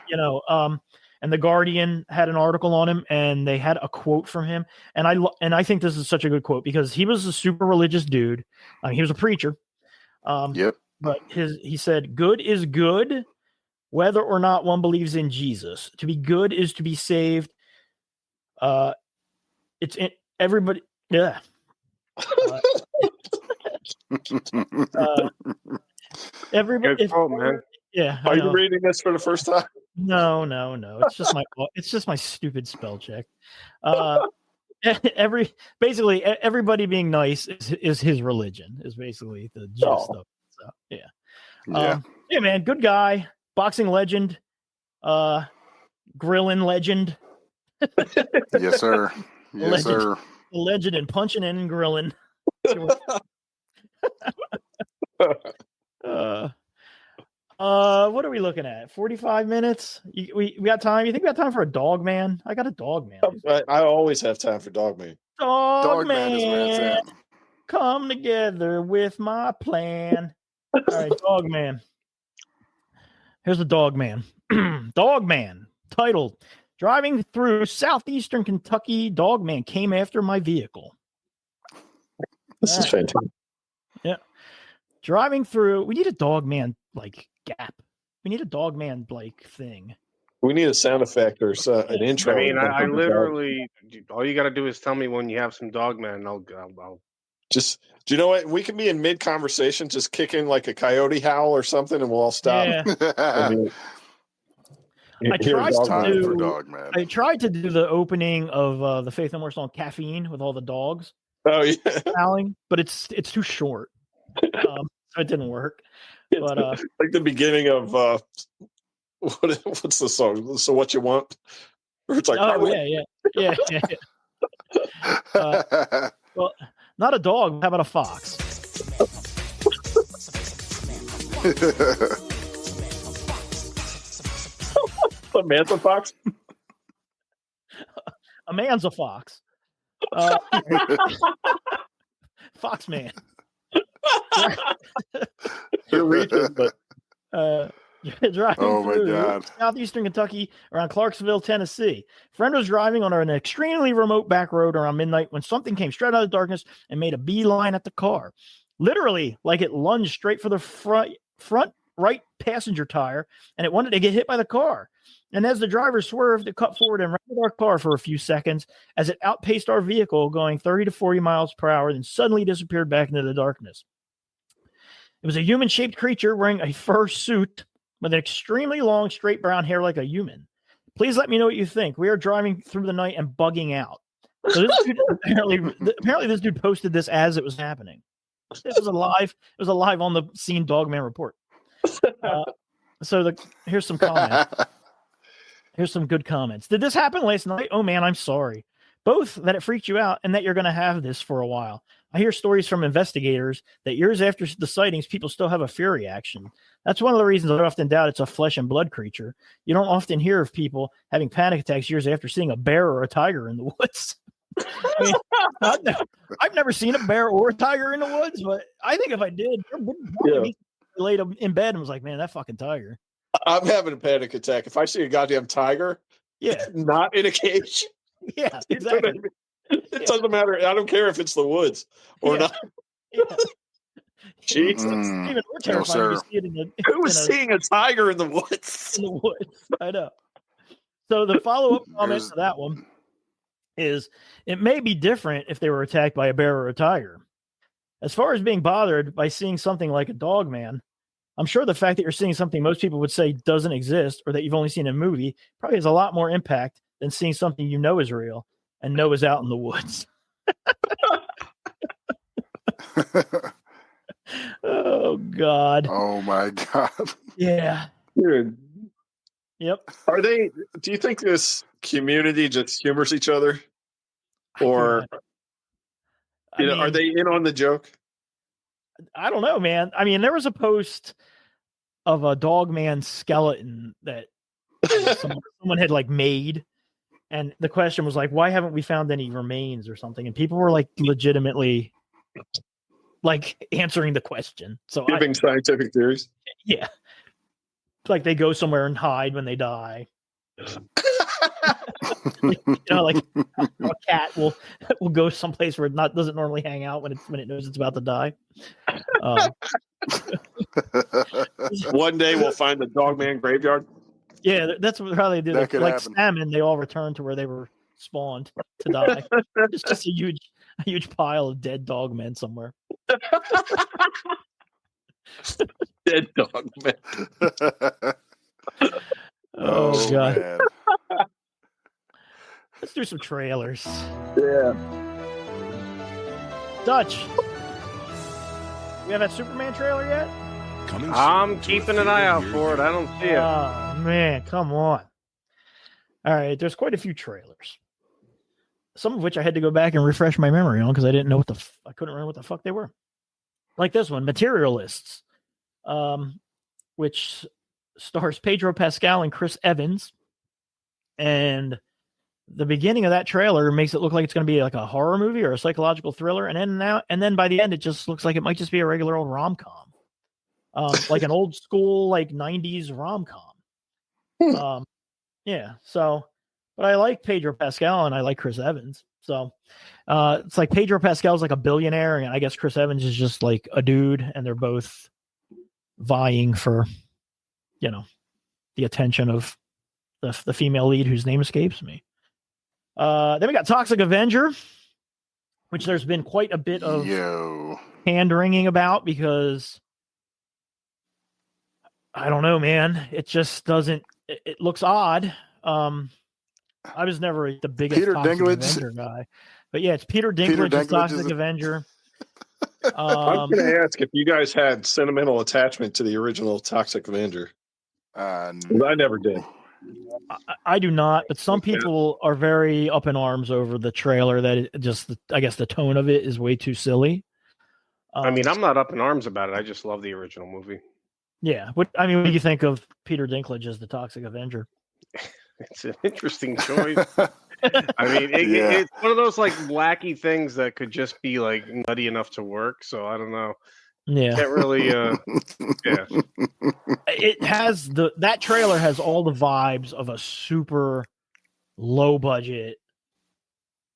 And the Guardian had an article on him, and they had a quote from him, and I think this is such a good quote because he was a super religious dude. He was a preacher. But he said, "Good is good, whether or not one believes in Jesus. To be good is to be saved. It's in everybody." Yeah. Everybody. Man. Yeah. Are you reading this for the first time? No. It's just my stupid spell check. Everybody being nice is his religion. Is basically the gist of it. So yeah, man, good guy, boxing legend, grilling legend. Yes, sir. Yes, sir. Legend and punching in and grilling. What are we looking at? 45 minutes? We got time? You think we got time for a Dogman? I got a Dogman. I always have time for Dogman. Dogman is where it's at. Come together with my plan. All right, Dogman. Here's the Dogman. Dogman, titled "Driving Through Southeastern Kentucky, Dogman Came After My Vehicle." This is fantastic. Yeah. Driving through, we need a Dogman like gap. We need a Dogman like thing. We need a sound effect or an intro. I mean, I literally, all you got to do is tell me when you have some Dogman, and I'll just, do you know what? We can be in mid conversation, just kick in like a coyote howl or something, and we'll all stop. Yeah. I tried to do the opening of the Faith No More song "Caffeine" with all the dogs. Oh yeah, howling, but it's too short, so it didn't work. But like the beginning of what's the song? So What You Want? It's like, yeah. Well, not a dog. How about a fox? A man's a fox? A man's a fox. Fox man. You're reaching, but Driving through southeastern Kentucky around Clarksville, Tennessee. Friend was driving on an extremely remote back road around midnight when something came straight out of the darkness and made a beeline at the car. Literally, like it lunged straight for the front right passenger tire, and it wanted to get hit by the car. And as the driver swerved, it cut forward and rammed our car for a few seconds as it outpaced our vehicle, going 30 to 40 miles per hour, then suddenly disappeared back into the darkness. It was a human-shaped creature wearing a fur suit with an extremely long, straight brown hair like a human. Please let me know what you think. We are driving through the night and bugging out. So this dude apparently this dude posted this as it was happening. It was a live on the scene Dogman report. Here's some comments. Here's some good comments. Did this happen last night? Oh man, I'm sorry. Both that it freaked you out and that you're going to have this for a while. I hear stories from investigators that years after the sightings, people still have a fear reaction. That's one of the reasons I often doubt it's a flesh and blood creature. You don't often hear of people having panic attacks years after seeing a bear or a tiger in the woods. I mean, I've never seen a bear or a tiger in the woods, but I think if I did, I laid in bed and was like, man, that fucking tiger. I'm having a panic attack. If I see a goddamn tiger, not in a cage. Yeah, exactly. It doesn't matter. I don't care if it's the woods or not. Yeah. Jesus. Even more terrifying to see it Who was seeing a tiger in the woods? In the woods. I know. So the follow-up comment to that one is it may be different if they were attacked by a bear or a tiger. As far as being bothered by seeing something like a Dogman, I'm sure the fact that you're seeing something most people would say doesn't exist or that you've only seen in a movie probably has a lot more impact than seeing something you know is real and know is out in the woods. Oh, God. Oh, my God. Yeah. Dude. Yep. Do you think this community just humors each other? Or, are they in on the joke? I don't know, man. I mean, there was a post of a Dogman skeleton that someone had made. And the question was why haven't we found any remains or something? And people were legitimately answering the question. So giving scientific theories. Yeah. They go somewhere and hide when they die. A cat will go someplace where it doesn't normally hang out when it knows it's about to die. One day we'll find the Dogman graveyard. Yeah, that's how they do it. Happen. Salmon, they all return to where they were spawned to die. It's just a huge pile of dead dogmen somewhere. Dead Dogman. Oh God. Man. Let's do some trailers. Yeah. Dutch. We have that Superman trailer yet? I'm keeping an eye out for it. I don't see it. Oh, man, come on. All right, there's quite a few trailers. Some of which I had to go back and refresh my memory on because I didn't know I couldn't remember what the fuck they were. Like this one, Materialists, which stars Pedro Pascal and Chris Evans. And the beginning of that trailer makes it look like it's going to be like a horror movie or a psychological thriller. And then by the end, it just looks like it might just be a regular old rom-com. Like an old school, 90s rom-com. Yeah. So, but I like Pedro Pascal and I like Chris Evans. So, it's like Pedro Pascal is like a billionaire and I guess Chris Evans is just like a dude and they're both vying for, the attention of the female lead whose name escapes me. Then we got Toxic Avenger, which there's been quite a bit of hand-wringing about because I don't know, man. It just doesn't. It looks odd. I was never the biggest Toxic Avenger guy, but yeah, it's Peter Dinklage as Toxic Avenger. I'm going to ask if you guys had sentimental attachment to the original Toxic Avenger. I never did. I do not, but some people are very up in arms over the trailer. That I guess the tone of it is way too silly. I'm not up in arms about it. I just love the original movie. Yeah. What do you think of Peter Dinklage as the Toxic Avenger? It's an interesting choice. It's one of those wacky things that could just be nutty enough to work. So I don't know. Yeah. Can't really. Yeah. It has that trailer has all the vibes of a super low budget,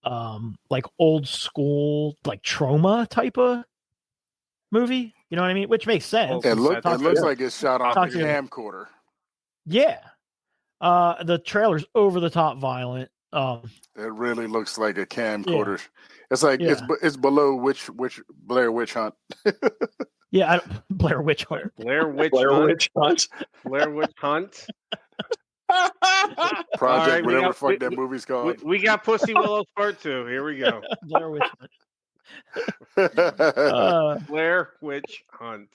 like old school, like trauma type of movie. You know what I mean? Which makes sense. It looks like it's shot on a camcorder. Yeah. The trailer's over the top violent. It really looks like a camcorder. Yeah. It's like it's below Blair Witch Hunt. Yeah, Blair Witch Hunt. Blair Witch Hunt. Project, whatever the fuck that movie's called. We got Pussy Willows Part 2. Here we go. Blair Witch Hunt. Blair Witch Hunt.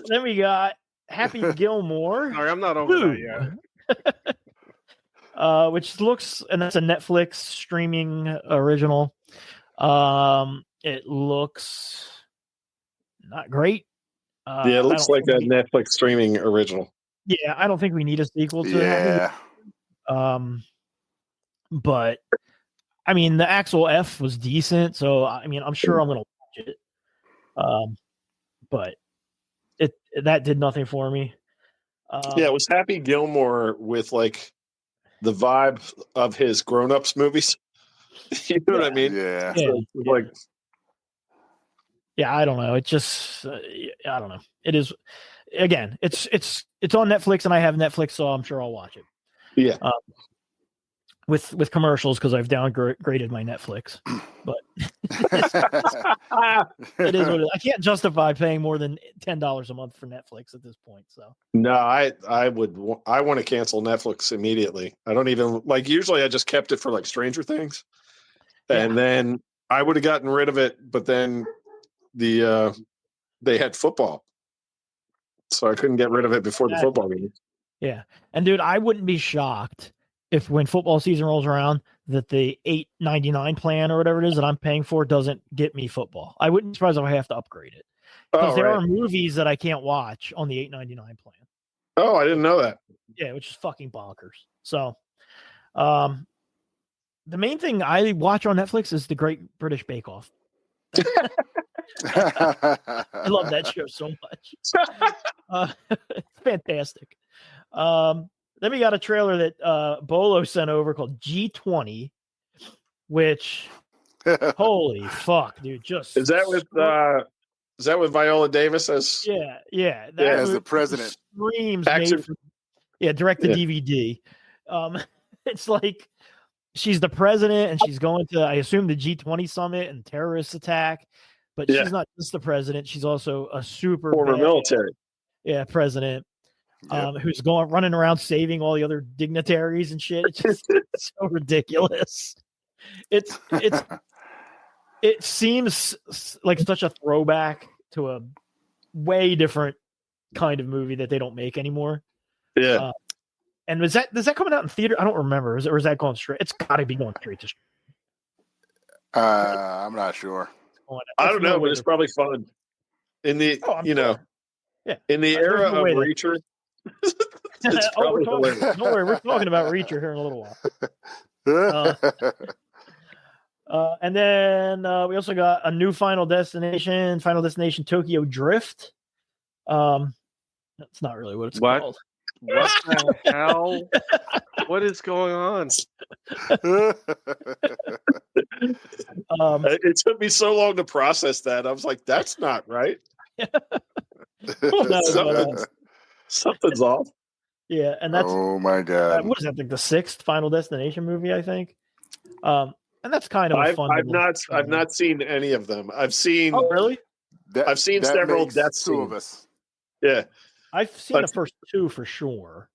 Then we got Happy Gilmore. Sorry, I'm not over that yet. Which looks, and that's a Netflix streaming original. It looks not great. It looks like a Netflix streaming original. Yeah, I don't think we need a sequel to it. But I mean, the Axel F was decent, so I mean, I'm sure I'm gonna watch it. But that did nothing for me. It was Happy Gilmore with like the vibe of his Grown Ups movies. You know what I mean? Yeah. So, like, I don't know. It just, I don't know. It is, again, it's on Netflix, and I have Netflix, so I'm sure I'll watch it. Yeah. With commercials, because I've downgraded my Netflix, but it is what it is. I can't justify paying more than $10 a month for Netflix at this point. So no, I want to cancel Netflix immediately. I don't even usually I just kept it for like Stranger Things, and then I would have gotten rid of it, but then they had football, so I couldn't get rid of it before the football game. Yeah, and dude, I wouldn't be shocked if when football season rolls around that the $8.99 plan or whatever it is that I'm paying for doesn't get me football. I wouldn't be surprised if I have to upgrade it, because there are movies that I can't watch on the $8.99 plan. Oh, I didn't know that. Yeah, which is fucking bonkers. So, the main thing I watch on Netflix is The Great British Bake Off. I love that show so much. It's fantastic. Then we got a trailer that Bolo sent over called G20, which holy fuck, dude! Just is that with Viola Davis as as the president? Screams made for, direct to DVD. It's like she's the president and she's going to, I assume, the G20 summit and terrorist attack, but she's not just the president; she's also a super former military president. Who's running around saving all the other dignitaries and shit. It's just so ridiculous. It seems like such a throwback to a way different kind of movie that they don't make anymore. Yeah. And is that coming out in theater? I don't remember. Is that going straight? It's got to be going straight to stream. I'm not sure. I don't know, but it's probably fun. In the in the era of Reacher. Don't worry, we're talking about Reacher here in a little while. And then we also got a new Final Destination Tokyo Drift. That's not really what it's called. What the hell? What is going on? It took me so long to process that. I was like, that's not right. Something's off. Yeah, and that's oh my god! What is that? Like the 6th Final Destination movie, I think. And that's kind of a fun. I've not seen any of them. I've seen. Oh, really? I've seen several death scenes. Of us. Yeah, I've seen the first 2 for sure.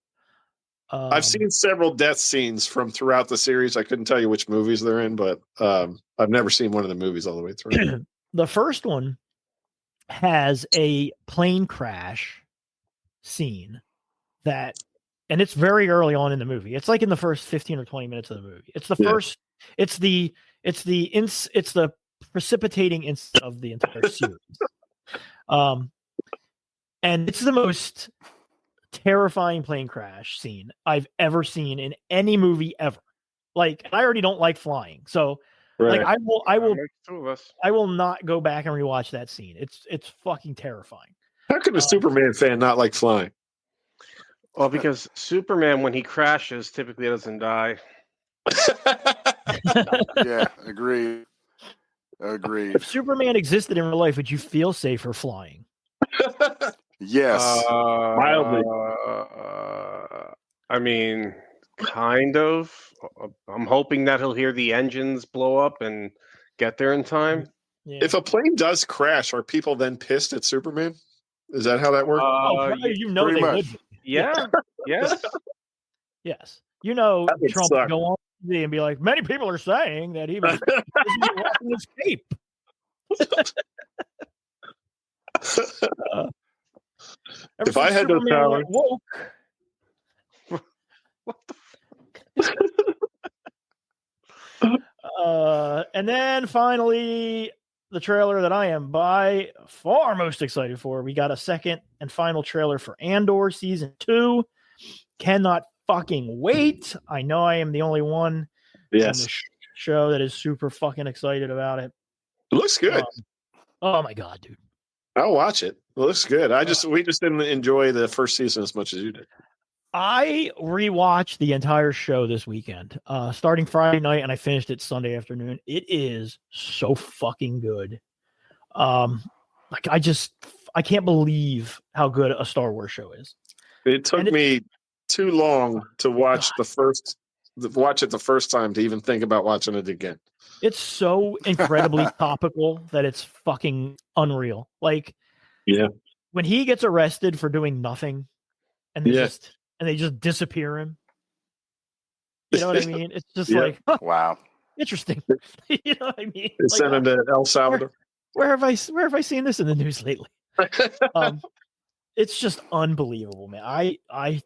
I've seen several death scenes from throughout the series. I couldn't tell you which movies they're in, but I've never seen one of the movies all the way through. The first one has a plane crash scene and it's very early on in the movie. It's like in the first 15 or 20 minutes of the movie. It's the first. It's the precipitating incident of the entire series. And it's the most terrifying plane crash scene I've ever seen in any movie ever. Like, I already don't like flying, so Right. Like I will not go back and rewatch that scene. It's fucking terrifying. How could a Superman fan not like flying? Well, because Superman, when he crashes, typically doesn't die. Yeah, agreed. If Superman existed in real life, would you feel safer flying? Yes. Mildly. I mean, kind of. I'm hoping that he'll hear the engines blow up and get there in time. Yeah. If a plane does crash, are people then pissed at Superman? Is that how that works? You know they would. Yeah. Yes. Yes. You know, Trump would go on TV and be like, many people are saying that he was walking his cape. If I had those powers. What the and then finally, the trailer that I am by far most excited for. We got a second and final trailer for Andor Season 2. Cannot fucking wait. I know I am the only one in the show that is super fucking excited about it. It looks good. Oh my God, dude. I'll watch it. It looks good. We just didn't enjoy the first season as much as you did. I rewatched the entire show this weekend, starting Friday night, and I finished it Sunday afternoon. It is so fucking good. I can't believe how good a Star Wars show is. It took me too long to watch it the first time to even think about watching it again. It's so incredibly topical that it's fucking unreal. Like, when he gets arrested for doing nothing, and they just disappear him. You know what I mean? It's just like, wow, interesting. You know what I mean? They sent him to El Salvador. Where have I seen this in the news lately? It's just unbelievable, man. I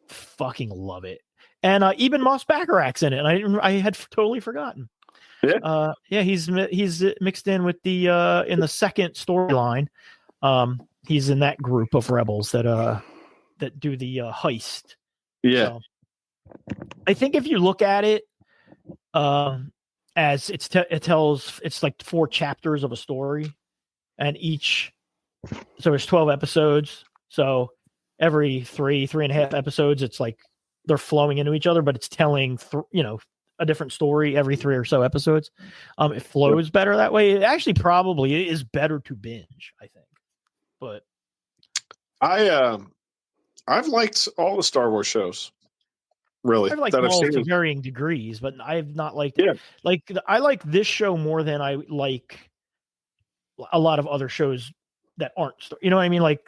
fucking love it. And Eben Moss Bacharach's in it, and I had totally forgotten. He's mixed in with the in the second storyline. He's in that group of rebels that do the heist. Yeah. So, I think if you look at it as it tells, it's like 4 chapters of a story, and so there's 12 episodes. So every 3.5 episodes, it's like they're flowing into each other, but it's telling a different story every 3 or so episodes. It flows better that way. It actually probably is better to binge, I think. But I've liked all the Star Wars shows. Really, I've liked them all to varying degrees, but I've not liked. I like this show more than I like a lot of other shows that aren't. You know what I mean? Like,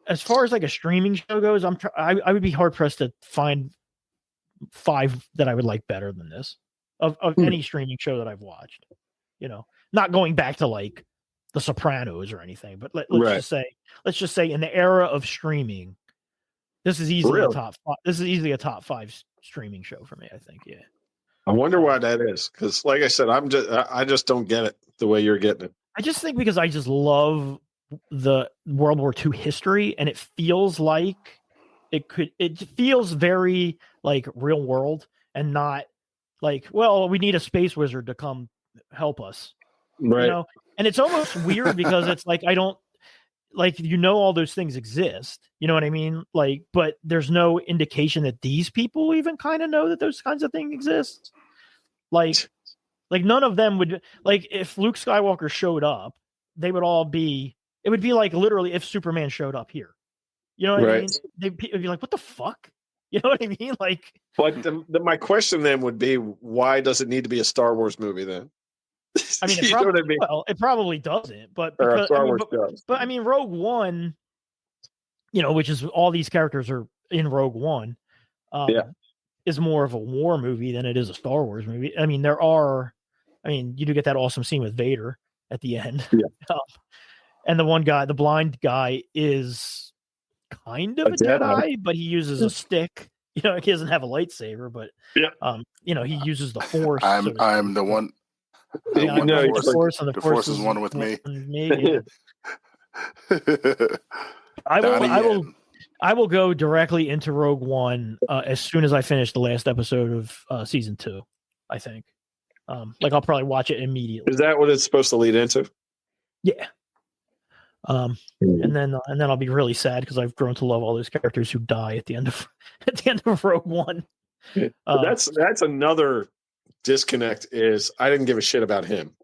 as far as like a streaming show goes, I would be hard pressed to find 5 that I would like better than this of any streaming show that I've watched. You know, not going back to like The Sopranos or anything, but let's just say in the era of streaming, this is easily a top 5. This is easily a top 5 streaming show for me, I think. Yeah. I wonder why that is, because like I said, I just don't get it the way you're getting it. I just think because I just love the World War II history, and it feels like it feels very like real world, and not like, well, we need a space wizard to come help us. Right. You know? And it's almost weird because it's like, I don't like, all those things exist, you know what I mean? Like, but there's no indication that these people even kind of know that those kinds of things exist. Like none of them would, like, if Luke Skywalker showed up, they would all be, it would be like literally if Superman showed up here, you know what I mean? They'd be like, what the fuck? You know what I mean? Like, but my question then would be, why does it need to be a Star Wars movie then? I mean, it probably doesn't, but because, but I mean, Rogue One, which is all these characters are in Rogue One, is more of a war movie than it is a Star Wars movie. I mean, you do get that awesome scene with Vader at the end. Yeah. And the blind guy is kind of a Jedi, but he uses a stick. He doesn't have a lightsaber, but he uses the Force. I'm the one. The Force is one with me. I will go directly into Rogue One as soon as I finish the last episode of season 2. I think. Like I'll probably watch it immediately. Is that what it's supposed to lead into? Yeah. And then I'll be really sad because I've grown to love all those characters who die at the end of Rogue One. That's another disconnect. Is I didn't give a shit about him,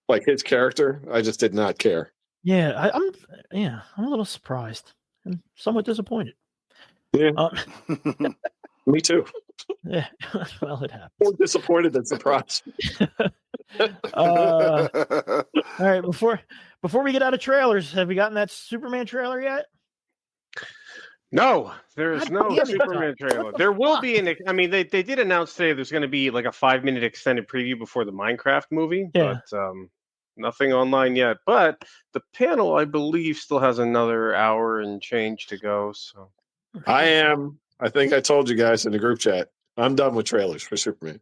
like his character. I just did not care. Yeah, I'm a little surprised and somewhat disappointed. Yeah, me too. Yeah, well, it happens. More disappointed than surprised. All right, before we get out of trailers, have we gotten that Superman trailer yet? No, there's no Superman trailer. There will be they did announce today there's going to be like a 5-minute extended preview before the Minecraft movie, but nothing online yet. But the panel, I believe, still has another hour and change to go. So I think I told you guys in the group chat, I'm done with trailers for Superman.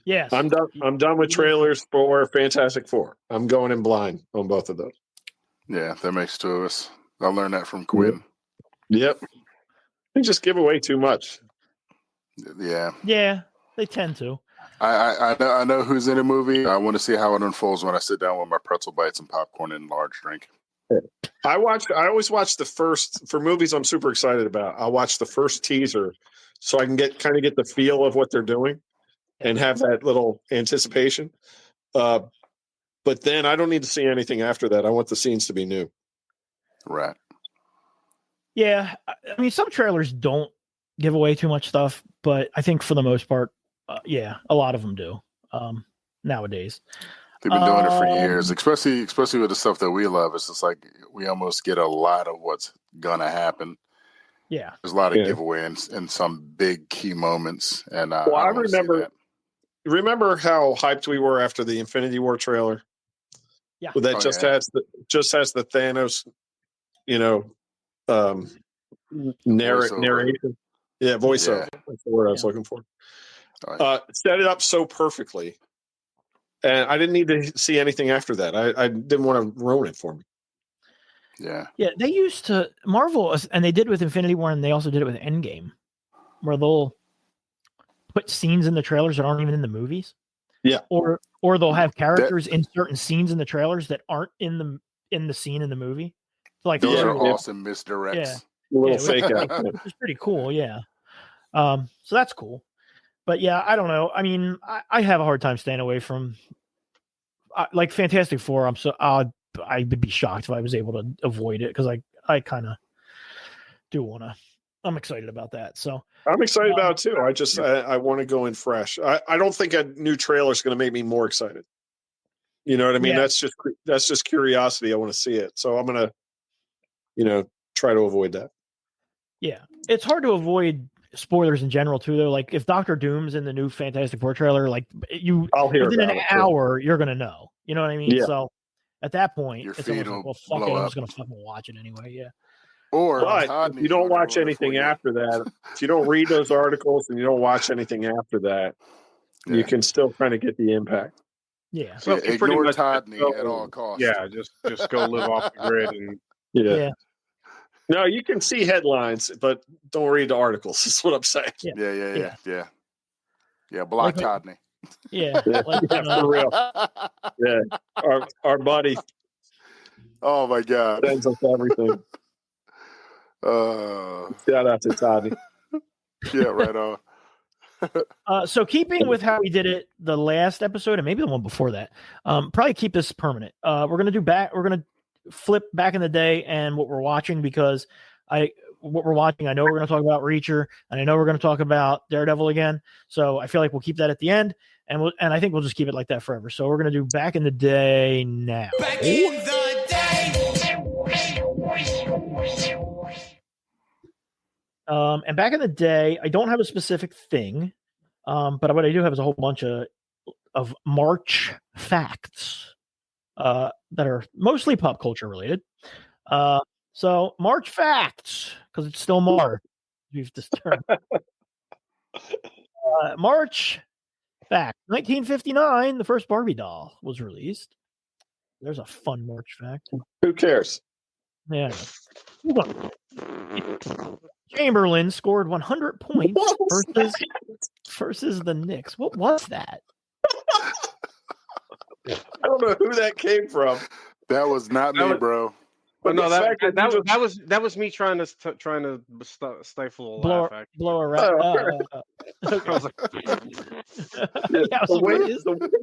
Yes. I'm done with trailers for Fantastic Four. I'm going in blind on both of those. Yeah, that makes two of us. I learned that from Quinn. Yep. They just give away too much. Yeah. Yeah, they tend to. I know who's in a movie. I want to see how it unfolds when I sit down with my pretzel bites and popcorn and large drink. I always watch the first, for movies I'm super excited about. I'll watch the first teaser so I can get the feel of what they're doing and have that little anticipation. But then I don't need to see anything after that. I want the scenes to be new. Right. Yeah. I mean, some trailers don't give away too much stuff, but I think for the most part, a lot of them do nowadays. They've been doing it for years, especially with the stuff that we love. It's just like we almost get a lot of what's gonna happen. Yeah, there's a lot of giveaway and some big key moments. And I remember how hyped we were after the Infinity War trailer. Yeah, well, that has the Thanos, narration. Yeah, voiceover. Yeah. That's the word I was looking for. Set it up so perfectly. And I didn't need to see anything after that. I didn't want to ruin it for me. Yeah. Yeah, they used to Marvel, and they did with Infinity War, and they also did it with Endgame, where they'll put scenes in the trailers that aren't even in the movies. Yeah. Or they'll have characters in certain scenes in the trailers that aren't in the scene in the movie. So like those are awesome misdirects. Yeah. A little fake out. It's pretty cool, yeah. So that's cool. But yeah, I don't know. I mean, I have a hard time staying away from like Fantastic Four. I would be shocked if I was able to avoid it because I kind of do want to. I'm excited about that. So I'm excited about it too. I want to go in fresh. I don't think a new trailer is going to make me more excited. You know what I mean? Yeah. That's just curiosity. I want to see it. So I'm going to, try to avoid that. Yeah, it's hard to avoid spoilers in general too, though. Like if Dr. Doom's in the new Fantastic Four trailer, like I'll hear within an hour, you're gonna know. You know what I mean? Yeah. So at that point, your it's almost like, well, fuck it, I'm just gonna fucking watch it anyway. Yeah. Or if you don't watch anything after that, if you don't read those articles and you don't watch anything after that, you can still kind of get the impact. Yeah. So ignore Todney at all costs. Yeah, just go live off the grid and yeah. No, you can see headlines, but don't read the articles. Is what I'm saying. Yeah. Block Todney. Yeah, for real. Yeah, our buddy. Oh my God, sends us everything. Shout out to Todney. Yeah, right on. So keeping with how we did it the last episode and maybe the one before that, probably keep this permanent. We're gonna flip back in the day and what we're watching because I know we're going to talk about Reacher and I know we're going to talk about Daredevil again. So I feel like we'll keep that at the end and I think we'll just keep it like that forever. So we're going to do back in the day now. Back in the day. And back in the day, I don't have a specific thing, but what I do have is a whole bunch of March facts. That are mostly pop culture related. So March facts, because it's still March. We've determined. March fact. 1959, the first Barbie doll was released. There's a fun March fact. Who cares? Yeah. Chamberlain scored 100 points versus the Knicks. What was that? I don't know who that came from. That was not me, bro. But no, that was me trying to stifle a laugh. Blow a rat. The way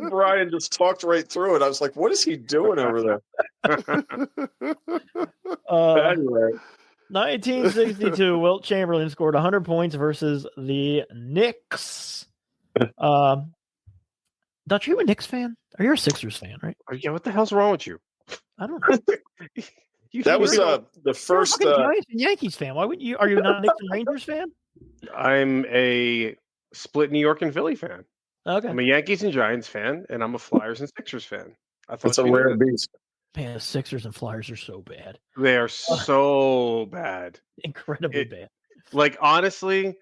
Brian just talked right through it, I was like, "What is he doing over there?" Anyway. 1962, Wilt Chamberlain scored 100 points versus the Knicks. Dutch, are you a Knicks fan? Are you a Sixers fan, right? Yeah, what the hell's wrong with you? I don't know. That was the first Giants and Yankees fan. Why wouldn't you? Are you not a Knicks and Rangers fan? I'm a split New York and Philly fan. Okay. I'm a Yankees and Giants fan, and I'm a Flyers and Sixers fan. I thought it's a rare beast. Man, the Sixers and Flyers are so bad. They are so bad. Incredibly bad. Like, honestly,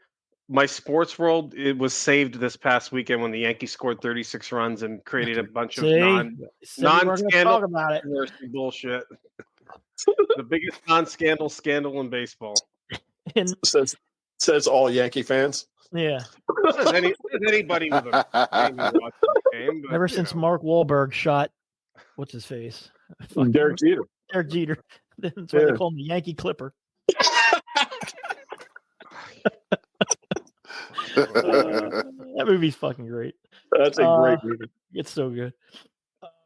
my sports world, it was saved this past weekend when the Yankees scored 36 runs and created a bunch of non-scandal bullshit. The biggest non-scandal scandal in baseball. Says all Yankee fans. Yeah. Anybody with a game, but, ever since Mark Wahlberg shot what's his face? Derek Jeter. Derek Jeter. That's why they call him the Yankee Clipper. That movie's fucking great. That's a great movie. It's so good.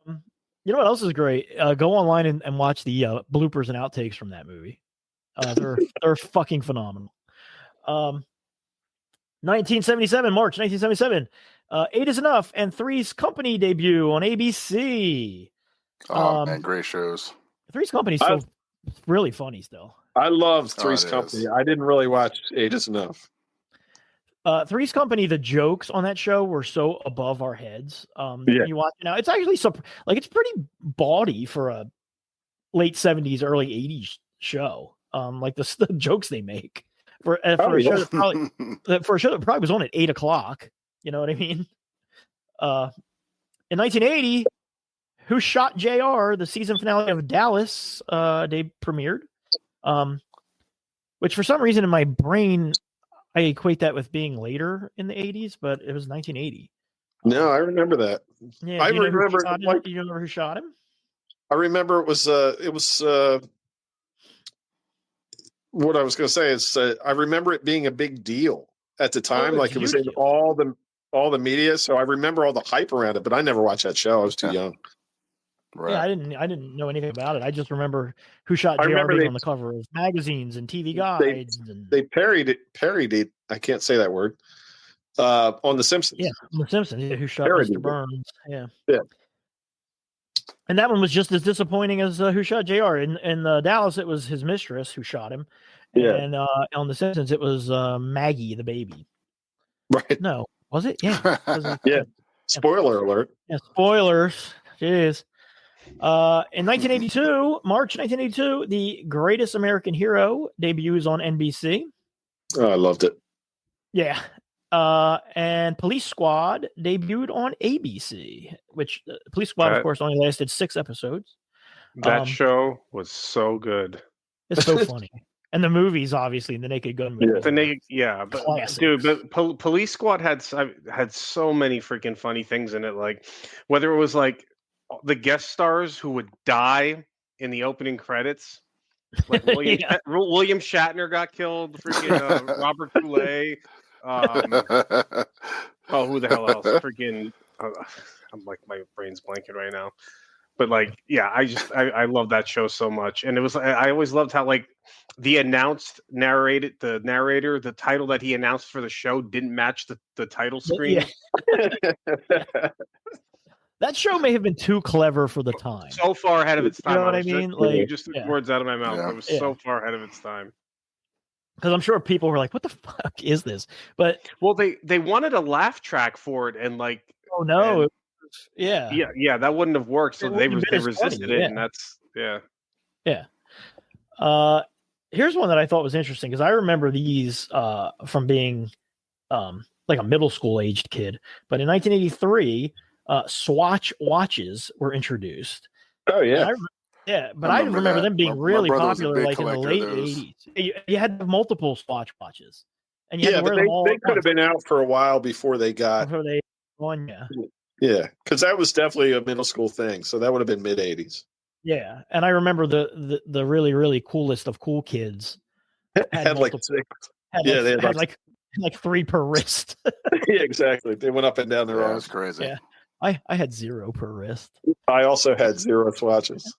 You know what else is great? Go online and watch the bloopers and outtakes from that movie. They're fucking phenomenal. 1977, March 1977. 8 is Enough and Three's Company debut on ABC. Oh man, great shows. Three's Company's so really funny still. I loved Three's Company. I didn't really watch 8 is Enough. Three's Company, the jokes on that show were so above our heads. You watch it now, it's actually it's pretty bawdy for a late 70s, early 80s show. Like the jokes they make for a show that probably was on at 8 o'clock. You know what I mean? In 1980, Who Shot JR? The season finale of Dallas, they premiered. Which for some reason in my brain, I equate that with being later in the 80s, but it was 1980. No, I remember that. Yeah, I remember. Do you remember who shot him? I remember it was what I was going to say is I remember it being a big deal at the time. It was in all the media. So I remember all the hype around it, but I never watched that show. I was too young. Right. Yeah, I didn't know anything about it. I just remember Who Shot JR being on the cover of magazines and TV guides. They parodied it. I can't say that word. On The Simpsons. Yeah, on The Simpsons. Yeah, Who Shot Mr. Burns. Yeah. Yeah. And that one was just as disappointing as Who Shot JR. In Dallas, it was his mistress who shot him. Yeah. And on The Simpsons, it was Maggie, the baby. Right. No, was it? Yeah. Yeah. Spoiler alert. Yeah, spoilers. Jeez. In 1982, March 1982, The Greatest American Hero debuts on NBC. Oh, I loved it. Yeah. And Police Squad debuted on ABC, which Police Squad, of course, only lasted 6 episodes. That show was so good. It's so funny. And the movies, obviously, the Naked Gun movies. But classics. Dude, but Police Squad had so many freaking funny things in it. Like, whether it was like the guest stars who would die in the opening credits. Like William Shatner got killed. Freaking Robert Goulet. Who the hell else? Freaking, I'm like, my brain's blanking right now. But like, yeah, I love that show so much, and it was I always loved how like the narrator, the title that he announced for the show didn't match the title screen. Yeah. That show may have been too clever for the time. So far ahead of its time. You know what I mean? You just took words out of my mouth. Yeah. It was so far ahead of its time. Because I'm sure people were like, "What the fuck is this?" But they wanted a laugh track for it, and like, oh no, yeah, that wouldn't have worked. So they resisted it, and that's yeah. Here's one that I thought was interesting because I remember these from being like a middle school aged kid. But in 1983. Swatch watches were introduced. Oh yeah, but I remember them being really popular, like in the late 80s. You had multiple Swatch watches, and but they could have been out for a while before they got. Before they won, Yeah, because that was definitely a middle school thing. So that would have been mid 80s. Yeah, and I remember the really really coolest of cool kids had like six. They had like 3 per wrist. Yeah, exactly. They went up and down their arms. That's crazy. Yeah, I had 0 per wrist. I also had 0 swatches.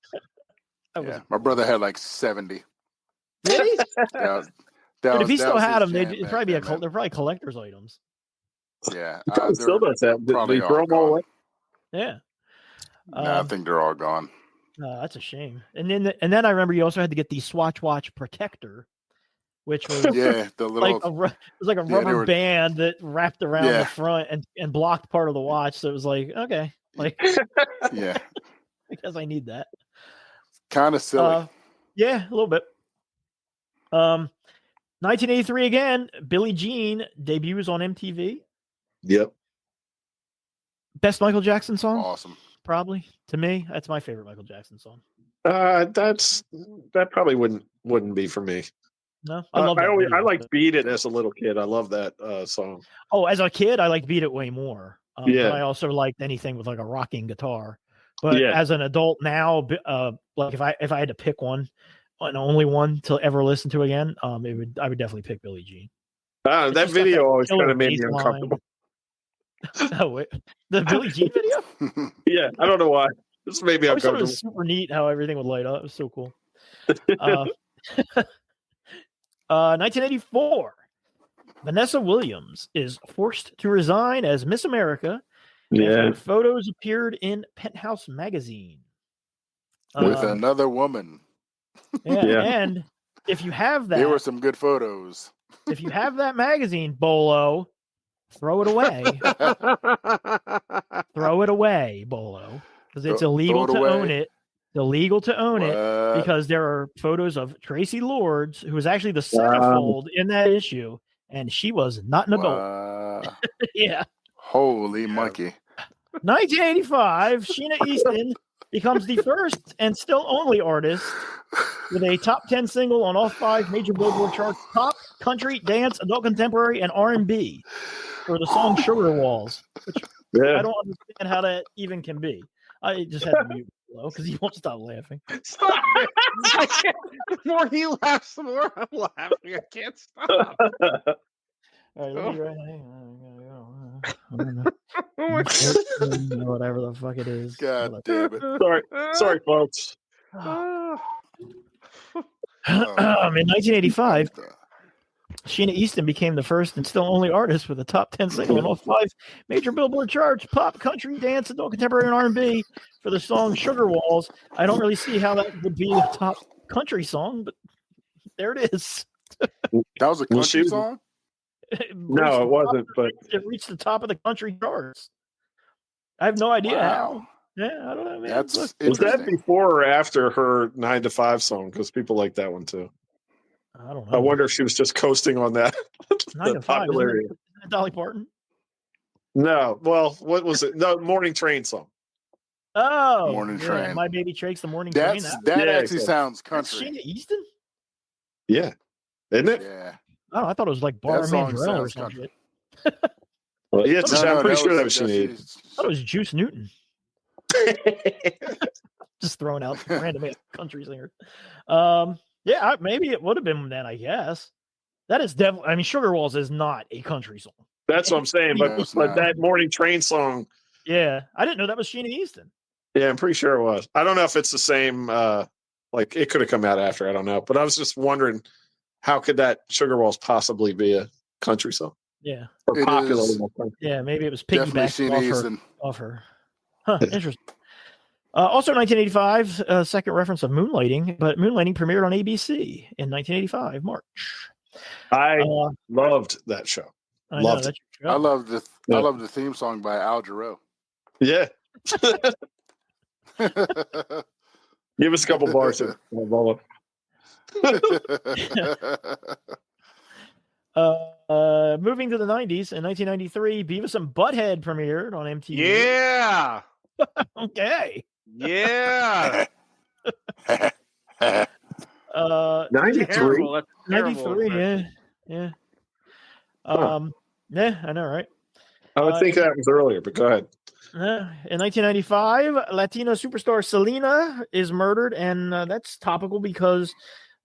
Yeah, my brother had like 70. Really? Dude, if he still had them, they'd probably they're probably collector's items. Yeah, still does that. Probably throw them all away. Yeah. No, I think they're all gone. That's a shame. And then I remember you also had to get the Swatch Watch Protector, which was the little it was like a rubber band that wrapped around the front and blocked part of the watch. So it was like, okay, like yeah, I guess I need that. Kind of silly. Yeah, a little bit. 1983 again. Billie Jean debuts on MTV. Yep. Best Michael Jackson song? Awesome. Probably. To me, that's my favorite Michael Jackson song. That probably wouldn't be for me. No, I liked Beat It as a little kid. I love that song. Oh, as a kid, I liked Beat It way more. But I also liked anything with like a rocking guitar. But as an adult now, like if I had to pick one and only one to ever listen to again, I would definitely pick Billie Jean. That video always kind of made me uncomfortable. Oh, wait. The Billie Jean video? Yeah, I don't know why. This made me uncomfortable. It was super neat how everything would light up. It was so cool. 1984. Vanessa Williams is forced to resign as Miss America. Yeah. Photos appeared in Penthouse magazine. With another woman. Yeah. And if you have that. There were some good photos. If you have that magazine, Bolo, throw it away. Throw it away, Bolo. Because it's illegal to own it. Illegal to own it because there are photos of Tracy Lords, who was actually the centerfold in that issue, and she was not an adult. Yeah. Holy monkey. 1985, Sheena Easton becomes the first and still only artist with a top 10 single on all 5 major Billboard charts: pop, country, dance, adult contemporary, and R&B for the song Sugar Walls, which I don't understand how that even can be. I just had to mute Bolo because he won't stop laughing. Stop it. The more he laughs, the more I'm laughing. I can't stop. All right, let me whatever the fuck it is. God damn it. Sorry, folks. In 1985, Sheena Easton became the first and still only artist with a top 10 single on all 5 major Billboard charts: pop, country, dance, adult contemporary, and R&B for the song Sugar Walls. I don't really see how that would be a top country song, but there it is. That was a country song? No, it wasn't. But it reached the top of the country charts. I have no idea how. Yeah, I don't know, man. Was that before or after her 9 to 5 song? Because people like that one too. I don't know. I wonder if she was just coasting on that. 9 to 5. Isn't that Dolly Parton? No. Well, what was it? No, Morning Train song. Oh, Morning Train. My Baby Trake's the Morning Train. That actually sounds country. Sheena Easton? Yeah. Isn't it? Yeah. Oh, I thought it was like Bar Mandrell or some shit. Well, yeah, I'm pretty sure that was Sheena. I thought it was Juice Newton. Just throwing out random country singer. Yeah, maybe it would have been then, I guess. That is definitely, I mean, Sugar Walls is not a country song. That's what I'm saying. But that Morning Train song. Yeah, I didn't know that was Sheena Easton. Yeah, I'm pretty sure it was. I don't know if it's the same. Like it could have come out after. I don't know. But I was just wondering, how could that Sugar Walls possibly be a country song? Yeah. Or popular. Yeah, maybe it was piggybacked off her. Huh, interesting. Also 1985, second reference of Moonlighting, but Moonlighting premiered on ABC in 1985, March. I loved that show. I love the theme song by Al Jarreau. Yeah. Give us a couple bars of Bolo. Moving to the 90s, in 1993, Beavis and Butthead premiered on MTV. Yeah. Okay. Yeah. 93. 93, yeah. Yeah, I know, right? I would think that was earlier, but go ahead. In 1995, Latina superstar Selena is murdered, and that's topical because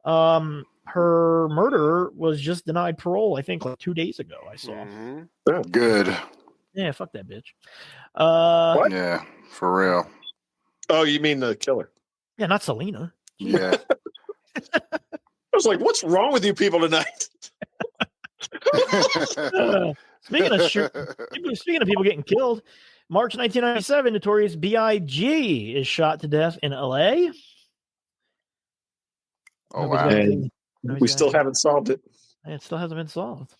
her murderer was just denied parole, I think, like 2 days ago. I saw. Mm-hmm. Good. Yeah, fuck that bitch. What? Yeah, for real. Oh, you mean the killer? Yeah, not Selena. Yeah. I was like, what's wrong with you people tonight? Speaking of people getting killed, March 1997, Notorious B.I.G. is shot to death in L.A. Oh, wow. We still haven't solved it. It still hasn't been solved.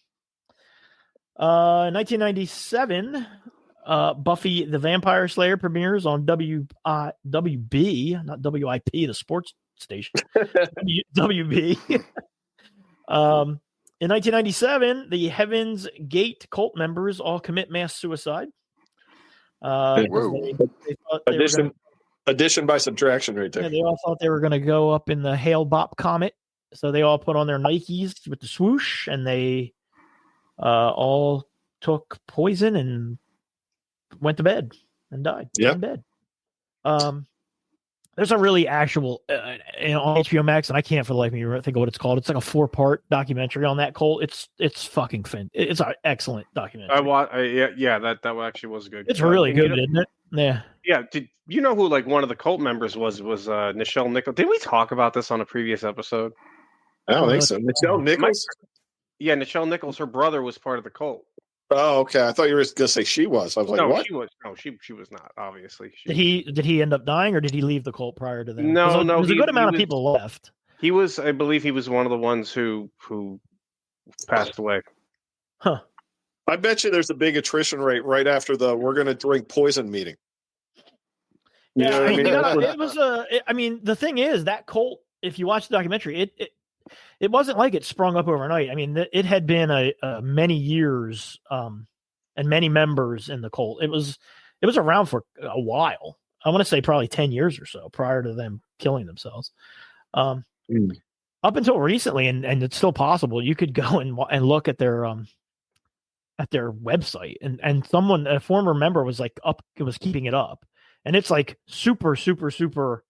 1997, Buffy the Vampire Slayer premieres on WB, not WIP, the sports station. WB. In 1997, the Heaven's Gate cult members all commit mass suicide. Addition by subtraction right there. Yeah, they all thought they were going to go up in the Hale Bop Comet. So they all put on their Nikes with the swoosh, and they all took poison and went to bed and died in bed. There's a really actual on HBO Max, and I can't for the life of me think of what it's called. It's like a 4-part documentary on that cult. It's fucking it's an excellent documentary. That actually was good. It's really good, isn't it? Yeah. Yeah. Did you know who like one of the cult members was Nichelle Nichols? Did we talk about this on a previous episode? I don't think so. Nichelle Nichols? Yeah, Nichelle Nichols. Her brother was part of the cult. Oh, okay. I thought you were going to say she was. I was like, no, what? She was not. Obviously, did he end up dying, or did he leave the cult prior to that? No. There's a good amount of people left. He was, I believe, he was one of the ones who passed away. Huh. I bet you there's a big attrition rate right after the "we're going to drink poison" meeting. You know what I mean? The thing is that cult. If you watch the documentary, it wasn't like it sprung up overnight. I mean, it had been a many years and many members in the cult. It was around for a while. I want to say probably 10 years or so prior to them killing themselves. Up until recently, and it's still possible, you could go and look at their website, and a former member was like was keeping it up, and it's like super, super, super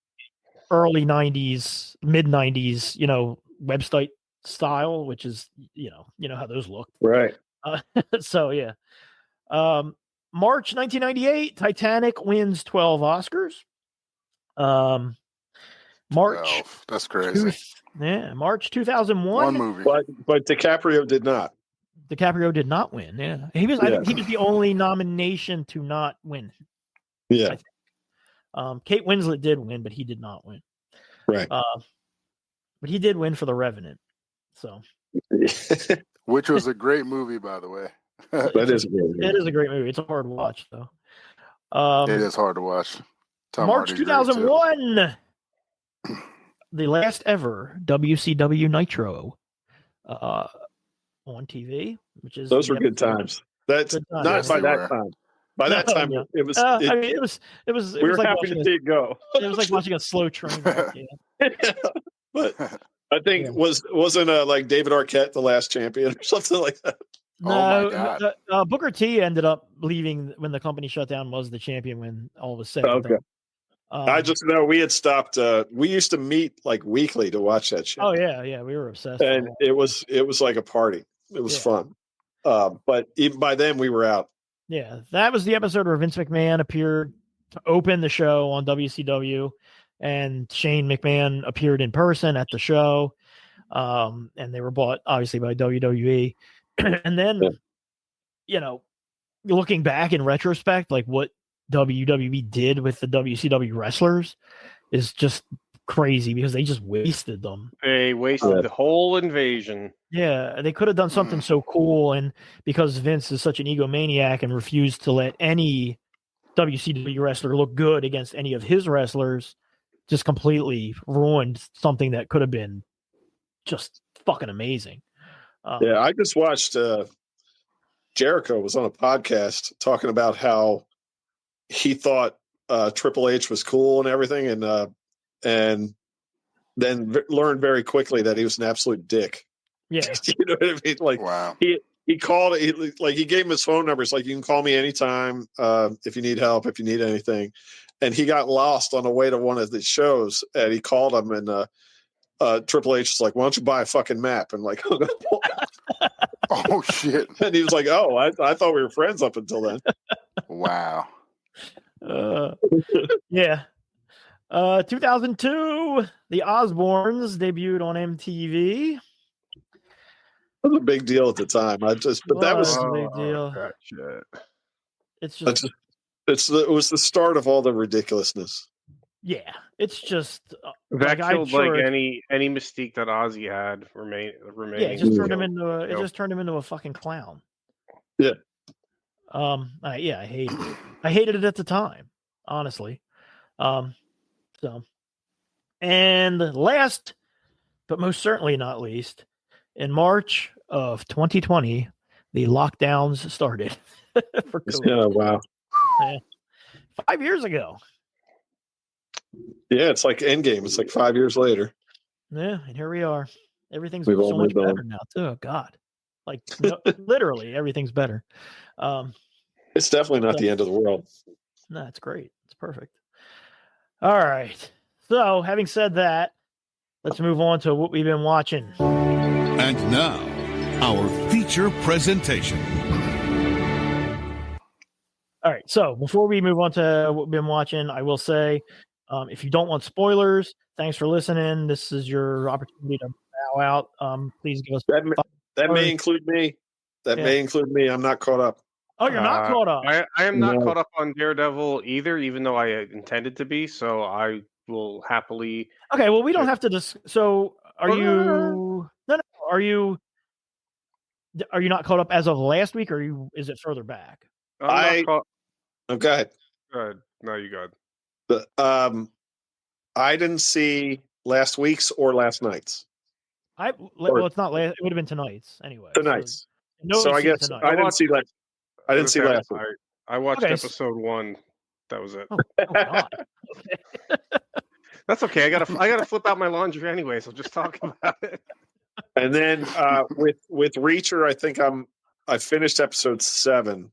early 90s, mid 90s, website style, which is you know how those look, right? So yeah. March 1998, Titanic wins 12 Oscars. March 12. That's crazy. March 2001. One movie, but DiCaprio did not. DiCaprio did not win. Yeah, he was. I think he was the only nomination to not win. Yeah. Kate Winslet did win, but he did not win. Right. But he did win for The Revenant. So. Which was a great movie, by the way. That is a great movie. It is a great movie. It's a hard watch, though. It is hard to watch. March 2001, the last ever WCW Nitro on TV, which is those were good times. That's not by that time. By that time, it was. It was. We were like happy to see it go. It was like watching a slow train wreck. But I think wasn't like David Arquette the last champion or something like that. No, oh my God. Booker T ended up leaving when the company shut down. Was the champion when all was said. Okay. I just know we had stopped. We used to meet like weekly to watch that shit. Oh yeah, we were obsessed. And it was like a party. It was fun. But even by then we were out. Yeah, that was the episode where Vince McMahon appeared to open the show on WCW, and Shane McMahon appeared in person at the show. And they were bought obviously by WWE. And then, looking back in retrospect, like what WWE did with the WCW wrestlers is just crazy because they just wasted them. They wasted the whole invasion. Yeah, they could have done something so cool, and because Vince is such an egomaniac and refused to let any WCW wrestler look good against any of his wrestlers, just completely ruined something that could have been just fucking amazing. I just watched Jericho was on a podcast talking about how he thought Triple H was cool and everything, and then learned very quickly that he was an absolute dick. Yeah, you know what I mean? Like, wow. he called. He gave him his phone number. It's like, you can call me anytime if you need help, if you need anything. And he got lost on the way to one of the shows, and he called him, and Triple H was like, "Why don't you buy a fucking map?" And like, oh shit! And he was like, "Oh, I thought we were friends up until then." Wow. Yeah. 2002, the Osbournes debuted on MTV. It was a big deal at the time. That was a big deal. Gotcha. It's just it was the start of all the ridiculousness. Yeah, it's just that killed any mystique that Ozzy had remaining. Yeah, it just turned him into a fucking clown. Yeah. I hated it. I hated it at the time, honestly. And last, but most certainly not least, in March of 2020, the lockdowns started for COVID. Yeah, wow. Yeah. 5 years ago. Yeah, it's like Endgame. It's like 5 years later. Yeah, and here we are. Everything's so much better now, too. Oh, God. Like, literally, everything's better. It's definitely not the end of the world. No, it's great. It's perfect. All right. So, having said that, let's move on to what we've been watching. And now, our feature presentation. All right. So, before we move on to what we've been watching, I will say, if you don't want spoilers, thanks for listening. This is your opportunity to bow out. Please give us that may include me. May include me. I'm not caught up. Oh, you're not caught up. I am not caught up on Daredevil either, even though I intended to be. So I will happily. Okay. Well, we don't have to So, are you? No. Are you not caught up as of last week, or is it further back? Okay. Go ahead. No, you go ahead. I didn't see last week's or last night's. Well, it's not last. It would have been tonight's anyway. Tonight's. So I guess tonight. I didn't see that. I didn't see last week. I watched episode 1. That was it. Oh God. Okay. That's okay. I gotta flip out my laundry anyway, so just talk about it. And then with Reacher, I think I finished episode 7.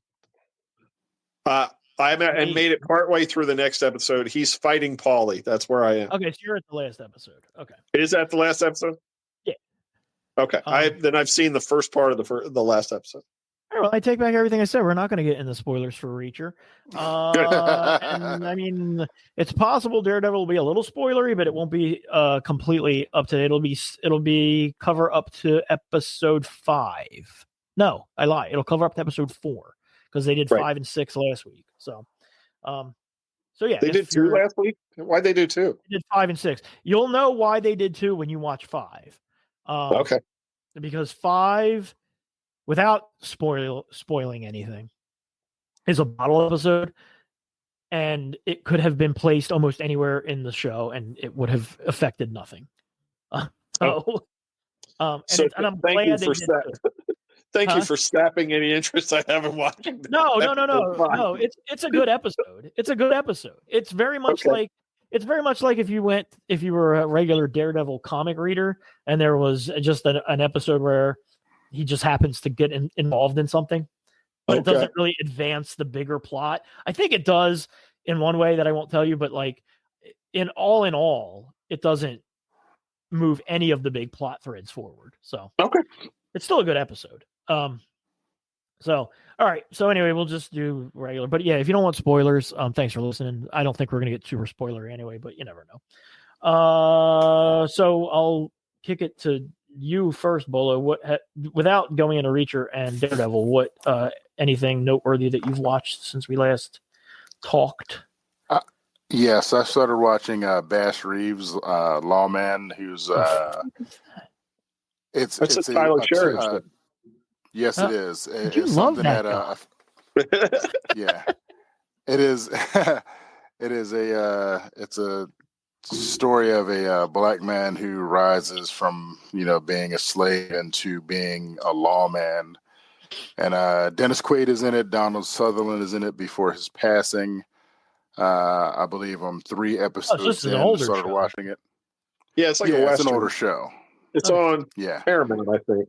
And made it partway through the next episode. He's fighting Paulie. That's where I am. Okay, so you're at the last episode. Okay. Is that the last episode? Yeah. Okay. I've seen the first part of the last episode. All right, well, I take back everything I said. We're not going to get into spoilers for Reacher. And I mean, it's possible Daredevil will be a little spoilery, but it won't be completely up to date. It'll be cover up to episode 5. No, I lie. It'll cover up to episode 4 because they did 5 and 6 last week. So yeah, they did 2 last week. Why'd they do 2? They did 5 and 6. You'll know why they did 2 when you watch 5. Okay. Because 5, without spoiling anything, is a bottle episode, and it could have been placed almost anywhere in the show, and it would have affected nothing. And I'm glad they did. Thank you for sapping any interest I have in watching. No. It's a good episode. It's a good episode. It's very much like if you were a regular Daredevil comic reader, and there was just an episode where he just happens to get involved in something, but it doesn't really advance the bigger plot. I think it does in one way that I won't tell you, but like in all, it doesn't move any of the big plot threads forward. So it's still a good episode. So all right. So anyway, we'll just do regular. But yeah, if you don't want spoilers, thanks for listening. I don't think we're gonna get super spoilery anyway, but you never know. So I'll kick it to you first, Bolo. Without going into Reacher and Daredevil, what anything noteworthy that you've watched since we last talked? Yes, I started watching Bash Reeves, Lawman, who's it's a Tyler Cherry. Yes, it is. You love that guy. Yeah, it is. It's a story of a black man who rises from being a slave into being a lawman, and Dennis Quaid is in it. Donald Sutherland is in it before his passing. I believe I'm 3 episodes in. Started watching it. Yeah, it's like it's an older show. It's on Paramount, I think.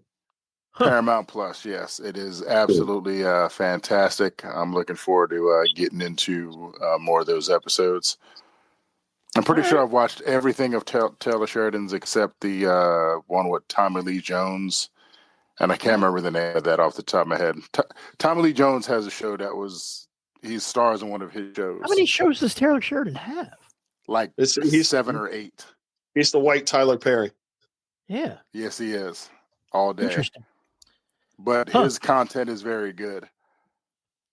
Paramount Plus, yes, it is absolutely fantastic. I'm looking forward to getting into more of those episodes. I'm pretty sure I've watched everything of Taylor Sheridan's except the one with Tommy Lee Jones, and I can't remember the name of that off the top of my head. Tommy Lee Jones has a show he stars in one of his shows. How many shows does Taylor Sheridan have? Like he's 7 or 8. He's the white Tyler Perry. Yeah. Yes, he is. All day. Interesting. But his content is very good.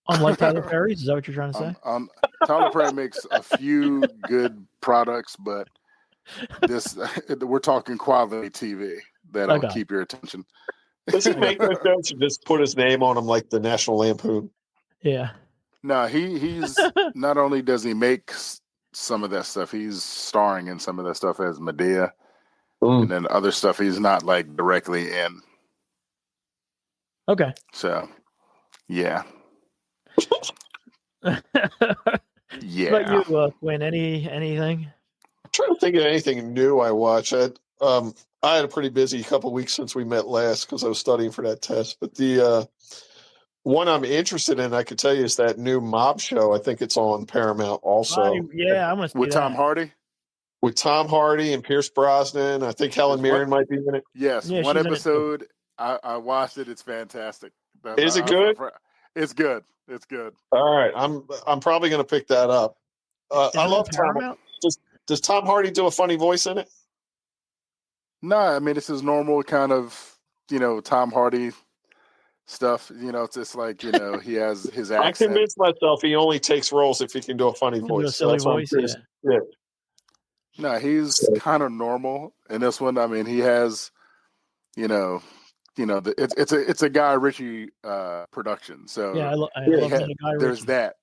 Unlike Tyler Perry's? Is that what you're trying to say? Tyler Perry makes a few good products, but we're talking quality TV that'll keep your attention. Does he make those shows and just put his name on them like the National Lampoon? Yeah. No, he's not only does he make some of that stuff, he's starring in some of that stuff as Medea. And then other stuff he's not like directly in. Okay. So, yeah. Yeah. But you, Quinn, anything? I'm trying to think of anything new I watched. I had a pretty busy couple weeks since we met last because I was studying for that test. But the one I'm interested in, I could tell you, is that new mob show. I think it's on Paramount also. I want to see with Tom Hardy. With Tom Hardy and Pierce Brosnan. I think Helen Mirren might be in it. Yes, one episode. I watched it. It's fantastic. Is it good? It's good. It's good. All right, I'm probably going to pick that up. I love Tom. Does Tom Hardy do a funny voice in it? No, I mean it's his normal kind of Tom Hardy stuff. It's just like he has his accent. I convinced myself he only takes roles if he can do a funny voice. A silly voice. Yeah. No, he's kind of normal in this one. I mean, he has, it's a Guy Ritchie production. So yeah, I love Guy there's Ritchie. that.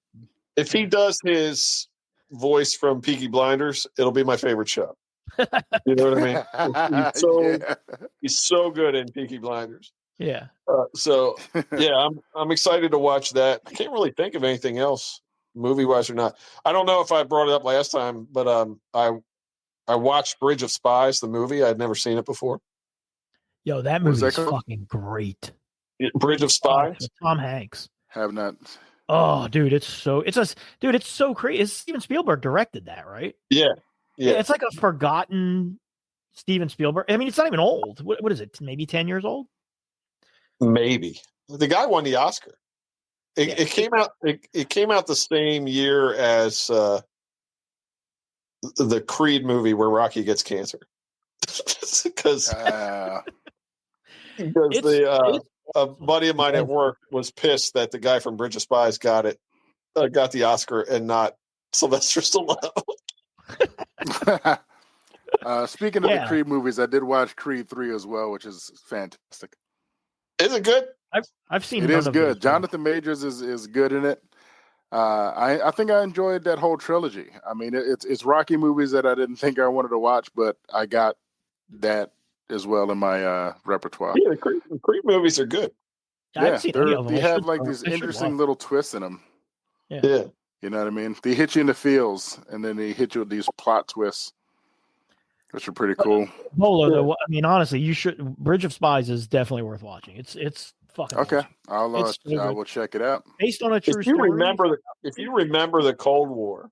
If he does his voice from Peaky Blinders, it'll be my favorite show. You know what I mean? He's so good in Peaky Blinders. Yeah. I'm excited to watch that. I can't really think of anything else, movie-wise or not. I don't know if I brought it up last time, but I watched Bridge of Spies, the movie. I'd never seen it before. Yo, that movie is fucking great. Bridge of Spies? Tom Hanks. Have not. Oh, dude, it's so crazy. Steven Spielberg directed that, right? Yeah. It's like a forgotten Steven Spielberg. I mean, it's not even old. What is it? Maybe 10 years old? Maybe. The guy won the Oscar. It came out. It came out the same year as the Creed movie where Rocky gets cancer. Because a buddy of mine at work was pissed that the guy from Bridge of Spies got the Oscar and not Sylvester Stallone. Speaking of the Creed movies, I did watch Creed 3 as well, which is fantastic. Is it good? I've seen it. Is good. Jonathan Majors is good in it. I think I enjoyed that whole trilogy. I mean, it's Rocky movies that I didn't think I wanted to watch, but I got that as well in my repertoire. Yeah, the Creed movies are good. Yeah, they have like these interesting little twists in them. Yeah. You know what I mean? They hit you in the feels, and then they hit you with these plot twists, which are pretty cool. Bolo, though, I mean, honestly, you should. Bridge of Spies is definitely worth watching. It's fucking okay. Awesome. I will check it out. Based on a true story. If you remember the Cold War,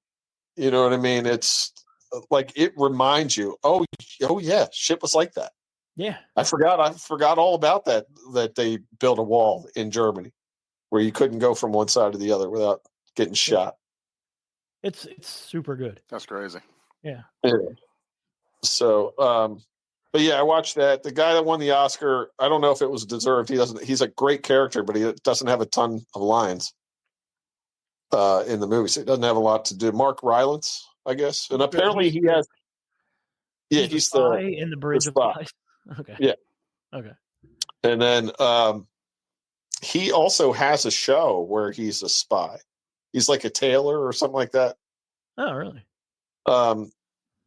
you know what I mean. It's like it reminds you. Oh yeah, shit was like that. Yeah, I forgot all about that. That they built a wall in Germany where you couldn't go from one side to the other without getting shot. It's super good. That's crazy. Yeah. So, but yeah, I watched that. The guy that won the Oscar, I don't know if it was deserved. He's a great character, but he doesn't have a ton of lines in the movie. So he doesn't have a lot to do. Mark Rylance, I guess. And apparently he has. Yeah, he's the in the Bridge of Spies. Okay. Yeah. Okay. And then he also has a show where he's a spy. He's like a tailor or something like that. Oh, really?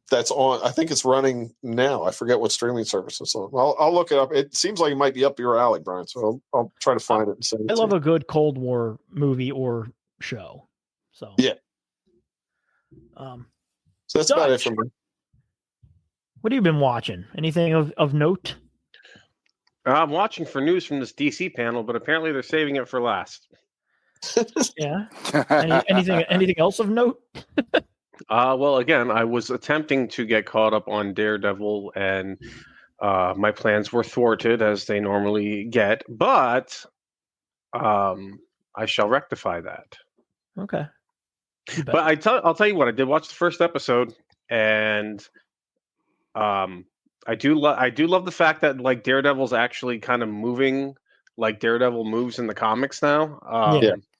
That's on. I think it's running now. I forget what streaming service it's on. I'll look it up. It seems like it might be up your alley, Brian. So I'll try to find it and send it. I love a good Cold War movie or show. So yeah. So that's about it for me. What have you been watching? Anything of note? I'm watching for news from this DC panel, but apparently they're saving it for last. Yeah. Anything else of note? Well, again, I was attempting to get caught up on Daredevil, and my plans were thwarted as they normally get. But I shall rectify that. Okay. But I'll tell you what. I did watch the first episode, and I do love the fact that like Daredevil's actually kind of moving like Daredevil moves in the comics now.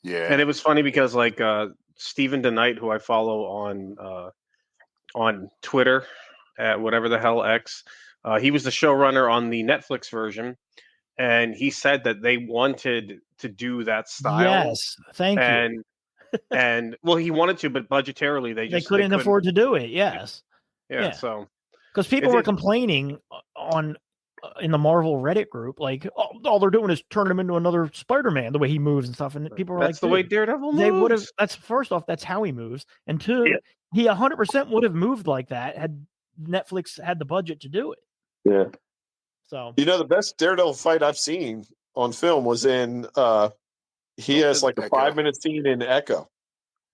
Yeah. And it was funny because like Stephen DeKnight, who I follow on Twitter at whatever the hell X, he was the showrunner on the Netflix version, and he said that they wanted to do that style. Yes, thank you. And well, he wanted to, but budgetarily they couldn't afford to do it. Yes. Yeah. So because people were complaining in the Marvel Reddit group, like, all they're doing is turning him into another Spider-Man, the way he moves and stuff. And people were that's like, the way Daredevil moves. They would have. That's first off, that's how he moves, and two, he 100% would have moved like that had Netflix had the budget to do it. Yeah. So the best Daredevil fight I've seen on film was in. He has like a 5-minute scene in Echo,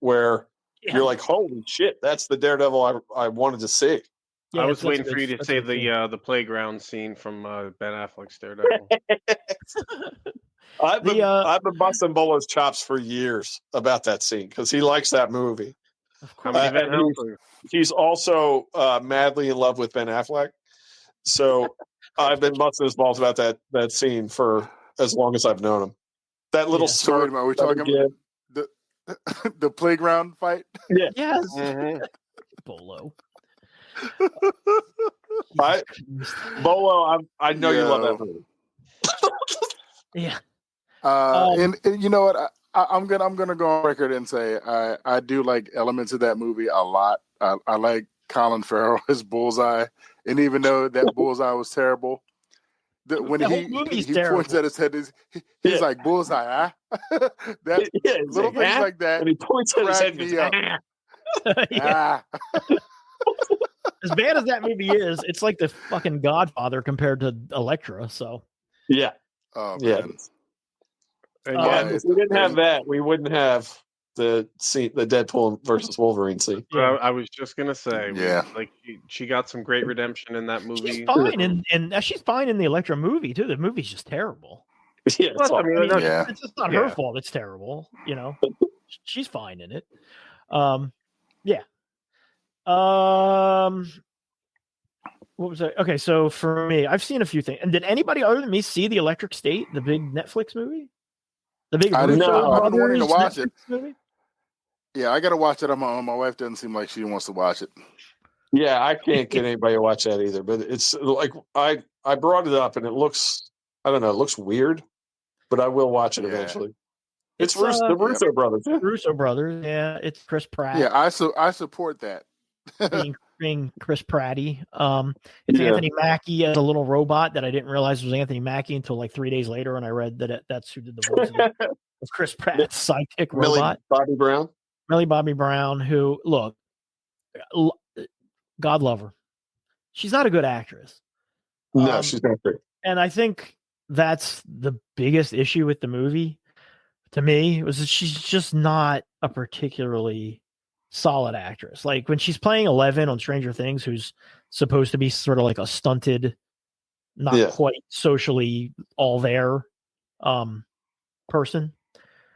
where you're like, holy shit, that's the Daredevil I wanted to see. Yeah, I was waiting for you to say the playground scene from Ben Affleck's Daredevil. I've been busting Bolo's chops for years about that scene because he likes that movie. Of course. He's also madly in love with Ben Affleck. So I've been busting his balls about that scene for as long as I've known him. That little story. Are we talking about the playground fight? Yeah. Yes. Mm-hmm. Bolo. Bolo, I know you love that movie. Yeah. And you know what? I'm gonna go on record and say I do like elements of that movie a lot. I like Colin Farrell as Bullseye, and even though that Bullseye was terrible, when he points at his head, he's like Bullseye, little things like that. And he points at his head. As bad as that movie is, it's like the fucking Godfather compared to Elektra. So yeah, if we didn't have that, we wouldn't have the Deadpool versus Wolverine scene. Yeah. I was just gonna say, like she got some great redemption in that movie. She's fine, and she's fine in the Elektra movie too. The movie's just terrible. Yeah, it's just not her fault. It's terrible. She's fine in it. What was that? Okay, so for me, I've seen a few things. And did anybody other than me see the Electric State, the big Netflix movie? The big I've been wanting to watch Netflix movie? Yeah, I got to watch it on my own. My wife doesn't seem like she wants to watch it. Yeah, I can't get anybody to watch that either. But it's like I brought it up, and it looks weird, but I will watch it eventually. It's the Russo brothers. Yeah. Russo brothers. Yeah, it's Chris Pratt. Yeah, I support that. being Chris Pratty. It's Anthony Mackie as a little robot that I didn't realize was Anthony Mackie until like 3 days later when I read that that's who did the voice of Chris Pratt's sidekick robot. Millie Bobby Brown, who, look, God love her. She's not a good actress. No, she's not great. And I think that's the biggest issue with the movie to me, was that she's just not a particularly solid actress. Like when she's playing Eleven on Stranger Things, who's supposed to be sort of like a stunted, not quite socially all there person.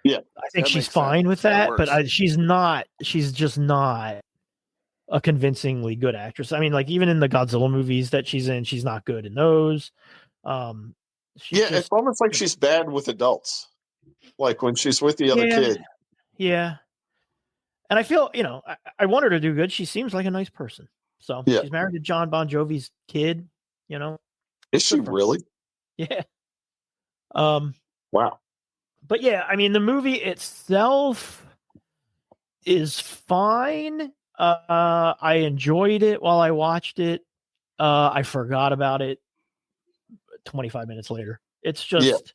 Yeah, I think she's fine with that, but she's just not a convincingly good actress. I mean, like even in the Godzilla movies that she's in, she's not good in those. It's almost like she's bad with adults, like when she's with the other kid. Yeah. And I feel, I want her to do good. She seems like a nice person. So she's married to John Bon Jovi's kid, Is she really? Yeah. Wow. But yeah, I mean, the movie itself is fine. I enjoyed it while I watched it. I forgot about it 25 minutes later. It's just,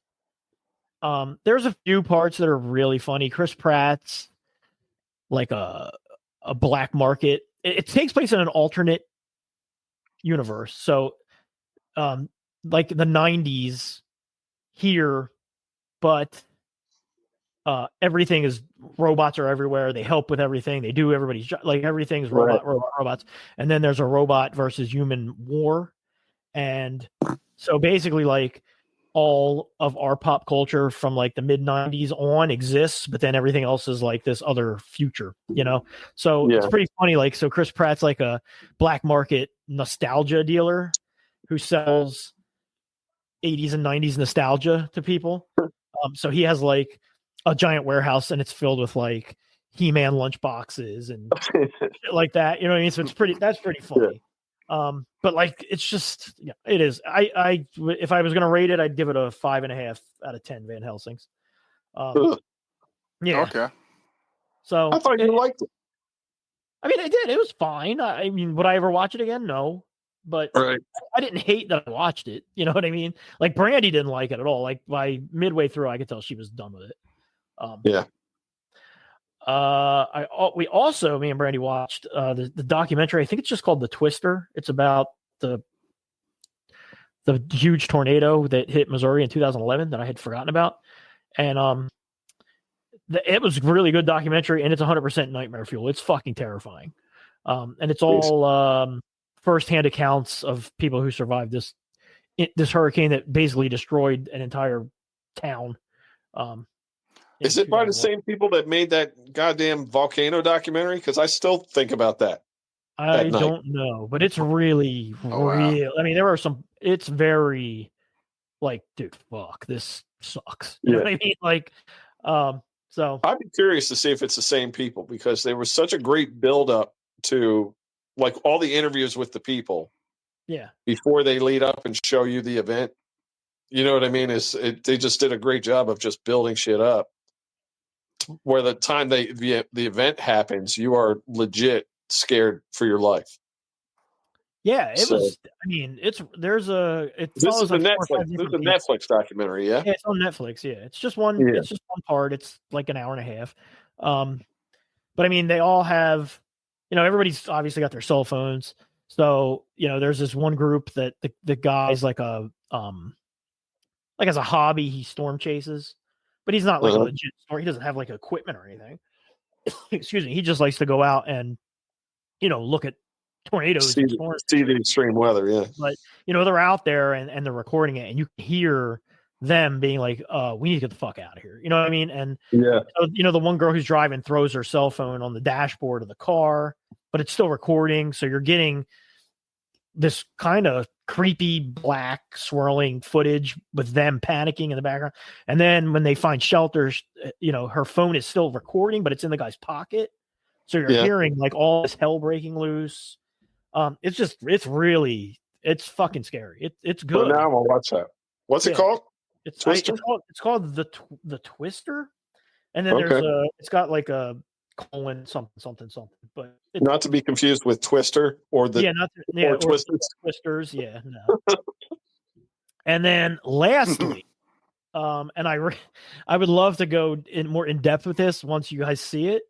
there's a few parts that are really funny. Chris Pratt's like a black market. It takes place in an alternate universe. So like the 90s here, but everything is robots are everywhere. They help with everything. They do everybody's like everything's robots. And then there's a robot versus human war. And so basically like all of our pop culture from like the mid 90s on exists, but then everything else is like this other future, you know? So it's pretty funny. Like, so Chris Pratt's like a black market nostalgia dealer who sells 80s and 90s nostalgia to people. So he has like a giant warehouse and it's filled with like He-Man lunch boxes and shit like that. You know what I mean? So that's pretty funny. But like, it's just, yeah, it is. If I was going to rate it, I'd give it a 5.5 out of 10 Van Helsings. Yeah. Okay. So I thought you liked it. I mean, I did. It was fine. I mean, would I ever watch it again? No. But I didn't hate that I watched it. You know what I mean? Like Brandy didn't like it at all. Like by midway through, I could tell she was done with it. We also, me and Brandy watched the documentary. I think it's just called The Twister. It's about the huge tornado that hit Missouri in 2011 that I had forgotten about. And it was a really good documentary, and it's 100% nightmare fuel. It's fucking terrifying. And it's all firsthand accounts of people who survived this hurricane that basically destroyed an entire town. Is it by the same people that made that goddamn volcano documentary? Because I still think about that. I don't know, but it's really real. Wow. I mean, there are some. It's very like, dude, fuck, this sucks. You know what I mean? Like, so I'd be curious to see if it's the same people because there was such a great build up to like all the interviews with the people. Yeah. Before they lead up and show you the event. You know what I mean? They just did a great job of just building shit up. Where the time the event happens, you are legit scared for your life. Yeah, it was. I mean, this is a Netflix documentary. Yeah, it's on Netflix. Yeah, it's just one. Yeah. It's just one part. It's like an hour and a half. But I mean, they all have. You know, everybody's obviously got their cell phones. So you know, there's this one group that the guy's like a like as a hobby, he storm chases. But he's not like a legit store. He doesn't have like equipment or anything. Excuse me. He just likes to go out and, you know, look at tornadoes. See the extreme weather. Yeah. But, you know, they're out there and they're recording it and you can hear them being like, we need to get the fuck out of here. You know what I mean? And, so, you know, the one girl who's driving throws her cell phone on the dashboard of the car, but it's still recording. So you're getting this kind of creepy black swirling footage with them panicking in the background. And then when they find shelters, you know, her phone is still recording, but it's in the guy's pocket. So you're hearing like all this hell breaking loose. It's fucking scary. It's good. Well, now I'm gonna watch that. What's it called? It's called the Twister. And then it's got like a colon something, but not to be confused with Twister or Twisters. Yeah, no. And then lastly, and I would love to go more in depth with this once you guys see it,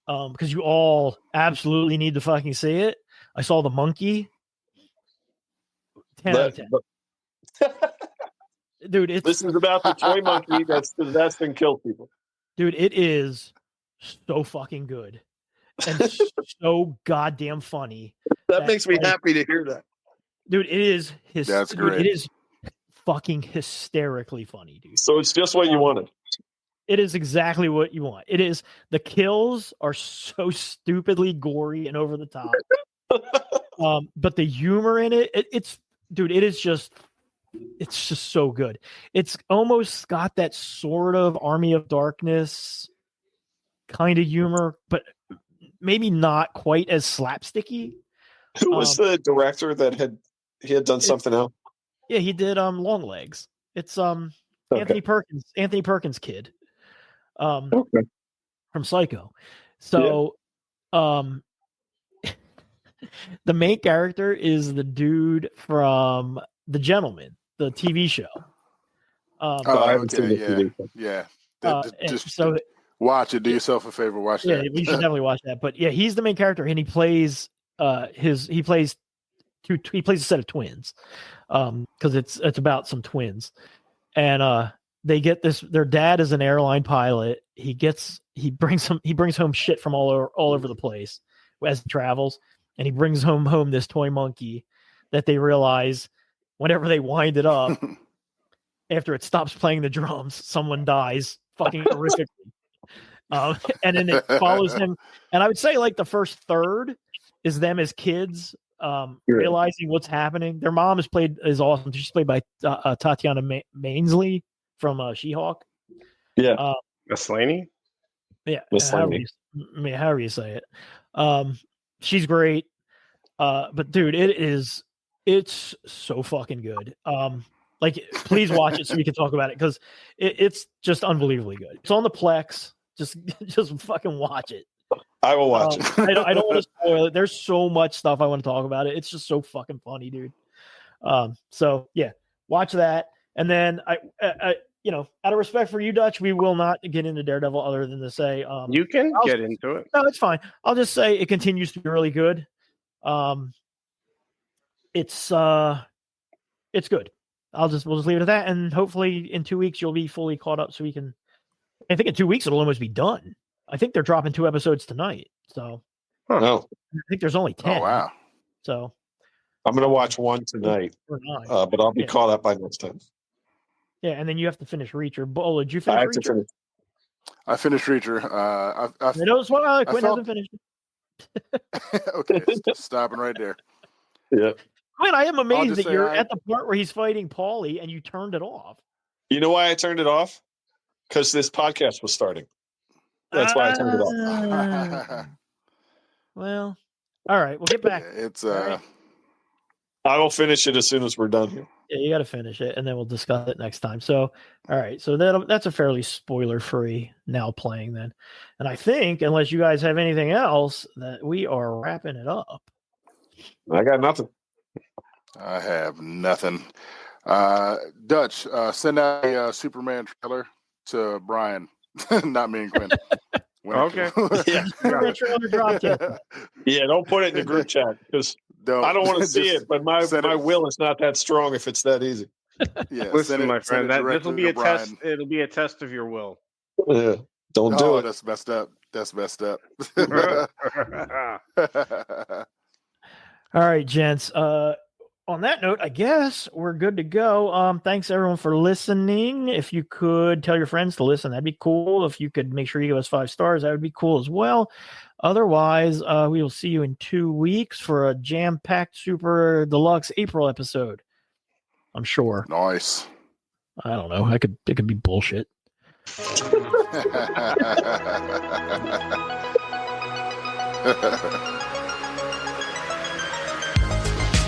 because you all absolutely need to fucking see it. I saw The Monkey. 10 out of 10. Dude, this is about the toy monkey that's been killed people. Dude, it is so fucking good and so goddamn funny. That makes me happy to hear that. Dude, it is That's great. It is fucking hysterically funny, dude. So it's just what you wanted. It is exactly what you want. It is. The kills are so stupidly gory and over the top. But the humor in it's just so good. It's almost got that sort of Army of Darkness kind of humor, but maybe not quite as slapsticky. Who was the director that had done something else? Yeah, he did Long Legs. It's Anthony Perkins' kid. From Psycho. So the main character is the dude from The Gentleman, the TV show. I haven't seen the TV show. Yeah. Watch it. Do yourself a favor. Watch that. Yeah, we should definitely watch that. But yeah, he's the main character, and he plays he plays a set of twins, because it's about some twins, and they get this. Their dad is an airline pilot. He brings home shit from all over the place as he travels, and he brings home this toy monkey that they realize whenever they wind it up, after it stops playing the drums, someone dies fucking horrifically. And then it follows him. And I would say like the first third is them as kids, realizing what's happening. Their mom is awesome. She's played by Tatiana Mainsley from She-Hulk. Yeah. Miss Laney? Yeah. However you say it. She's great. But dude, it's so fucking good. Like, please watch it so we can talk about it, because it's just unbelievably good. It's on the Plex. Just fucking watch it. I will watch it. I don't want to spoil it. There's so much stuff I want to talk about it. It's just so fucking funny, dude. So yeah, watch that. And then I out of respect for you, Dutch, we will not get into Daredevil other than to say, you can get into it. No, it's fine. I'll just say it continues to be really good. It's good. We'll just leave it at that, and hopefully in 2 weeks you'll be fully caught up, so we can. I think in 2 weeks it'll almost be done. I think they're dropping 2 episodes tonight, so no, I think there's only 10. Oh wow! So I'm gonna watch one tonight, but I'll be caught up by next time. Yeah, and then you have to finish Reacher. Bolo, did you finish Reacher? I finished Reacher. I know it's one. Quinn hasn't finished it. Okay, stopping right there. Yeah. Quinn, I am amazed that you're at the part where he's fighting Paulie and you turned it off. You know why I turned it off? Because this podcast was starting. That's why I turned it off. Well, all right. We'll get back. Right. I will finish it as soon as we're done here. Yeah, you got to finish it, and then we'll discuss it next time. So, all right. So that's a fairly spoiler-free now playing then. And I think, unless you guys have anything else, that we are wrapping it up. I got nothing. I have nothing. Dutch, send out a Superman trailer to Brian, not me and Quinn. Okay. Yeah. Yeah, don't put it in the group chat, because I don't want to see it, but my will is not that strong if it's that easy. Yeah, listen, my friend, this will be a test. It'll be a test of your will. Yeah, don't do it. That's messed up. All right, gents. On that note, I guess we're good to go. Thanks everyone for listening. If you could tell your friends to listen, that'd be cool. If you could make sure you give us 5 stars, that would be cool as well. Otherwise, we will see you in 2 weeks for a jam-packed super deluxe April episode. I'm sure. Nice. I don't know. It could be bullshit.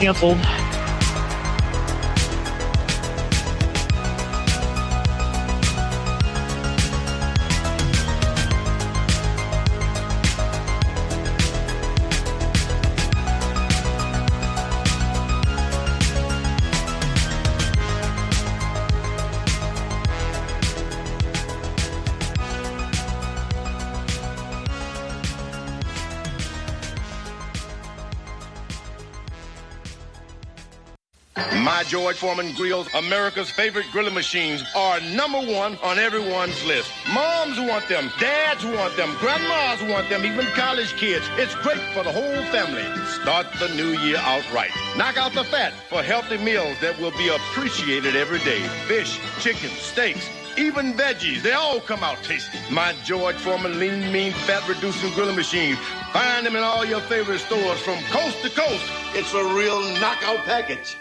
Canceled. My George Foreman grills, America's favorite grilling machines, are #1 on everyone's list. Moms want them, dads want them, grandmas want them, even college kids. It's great for the whole family. Start the new year out right. Knock out the fat for healthy meals that will be appreciated every day. Fish, chicken, steaks, even veggies, they all come out tasty. My George Foreman lean, mean, fat-reducing grilling machine. Find them in all your favorite stores from coast to coast. It's a real knockout package.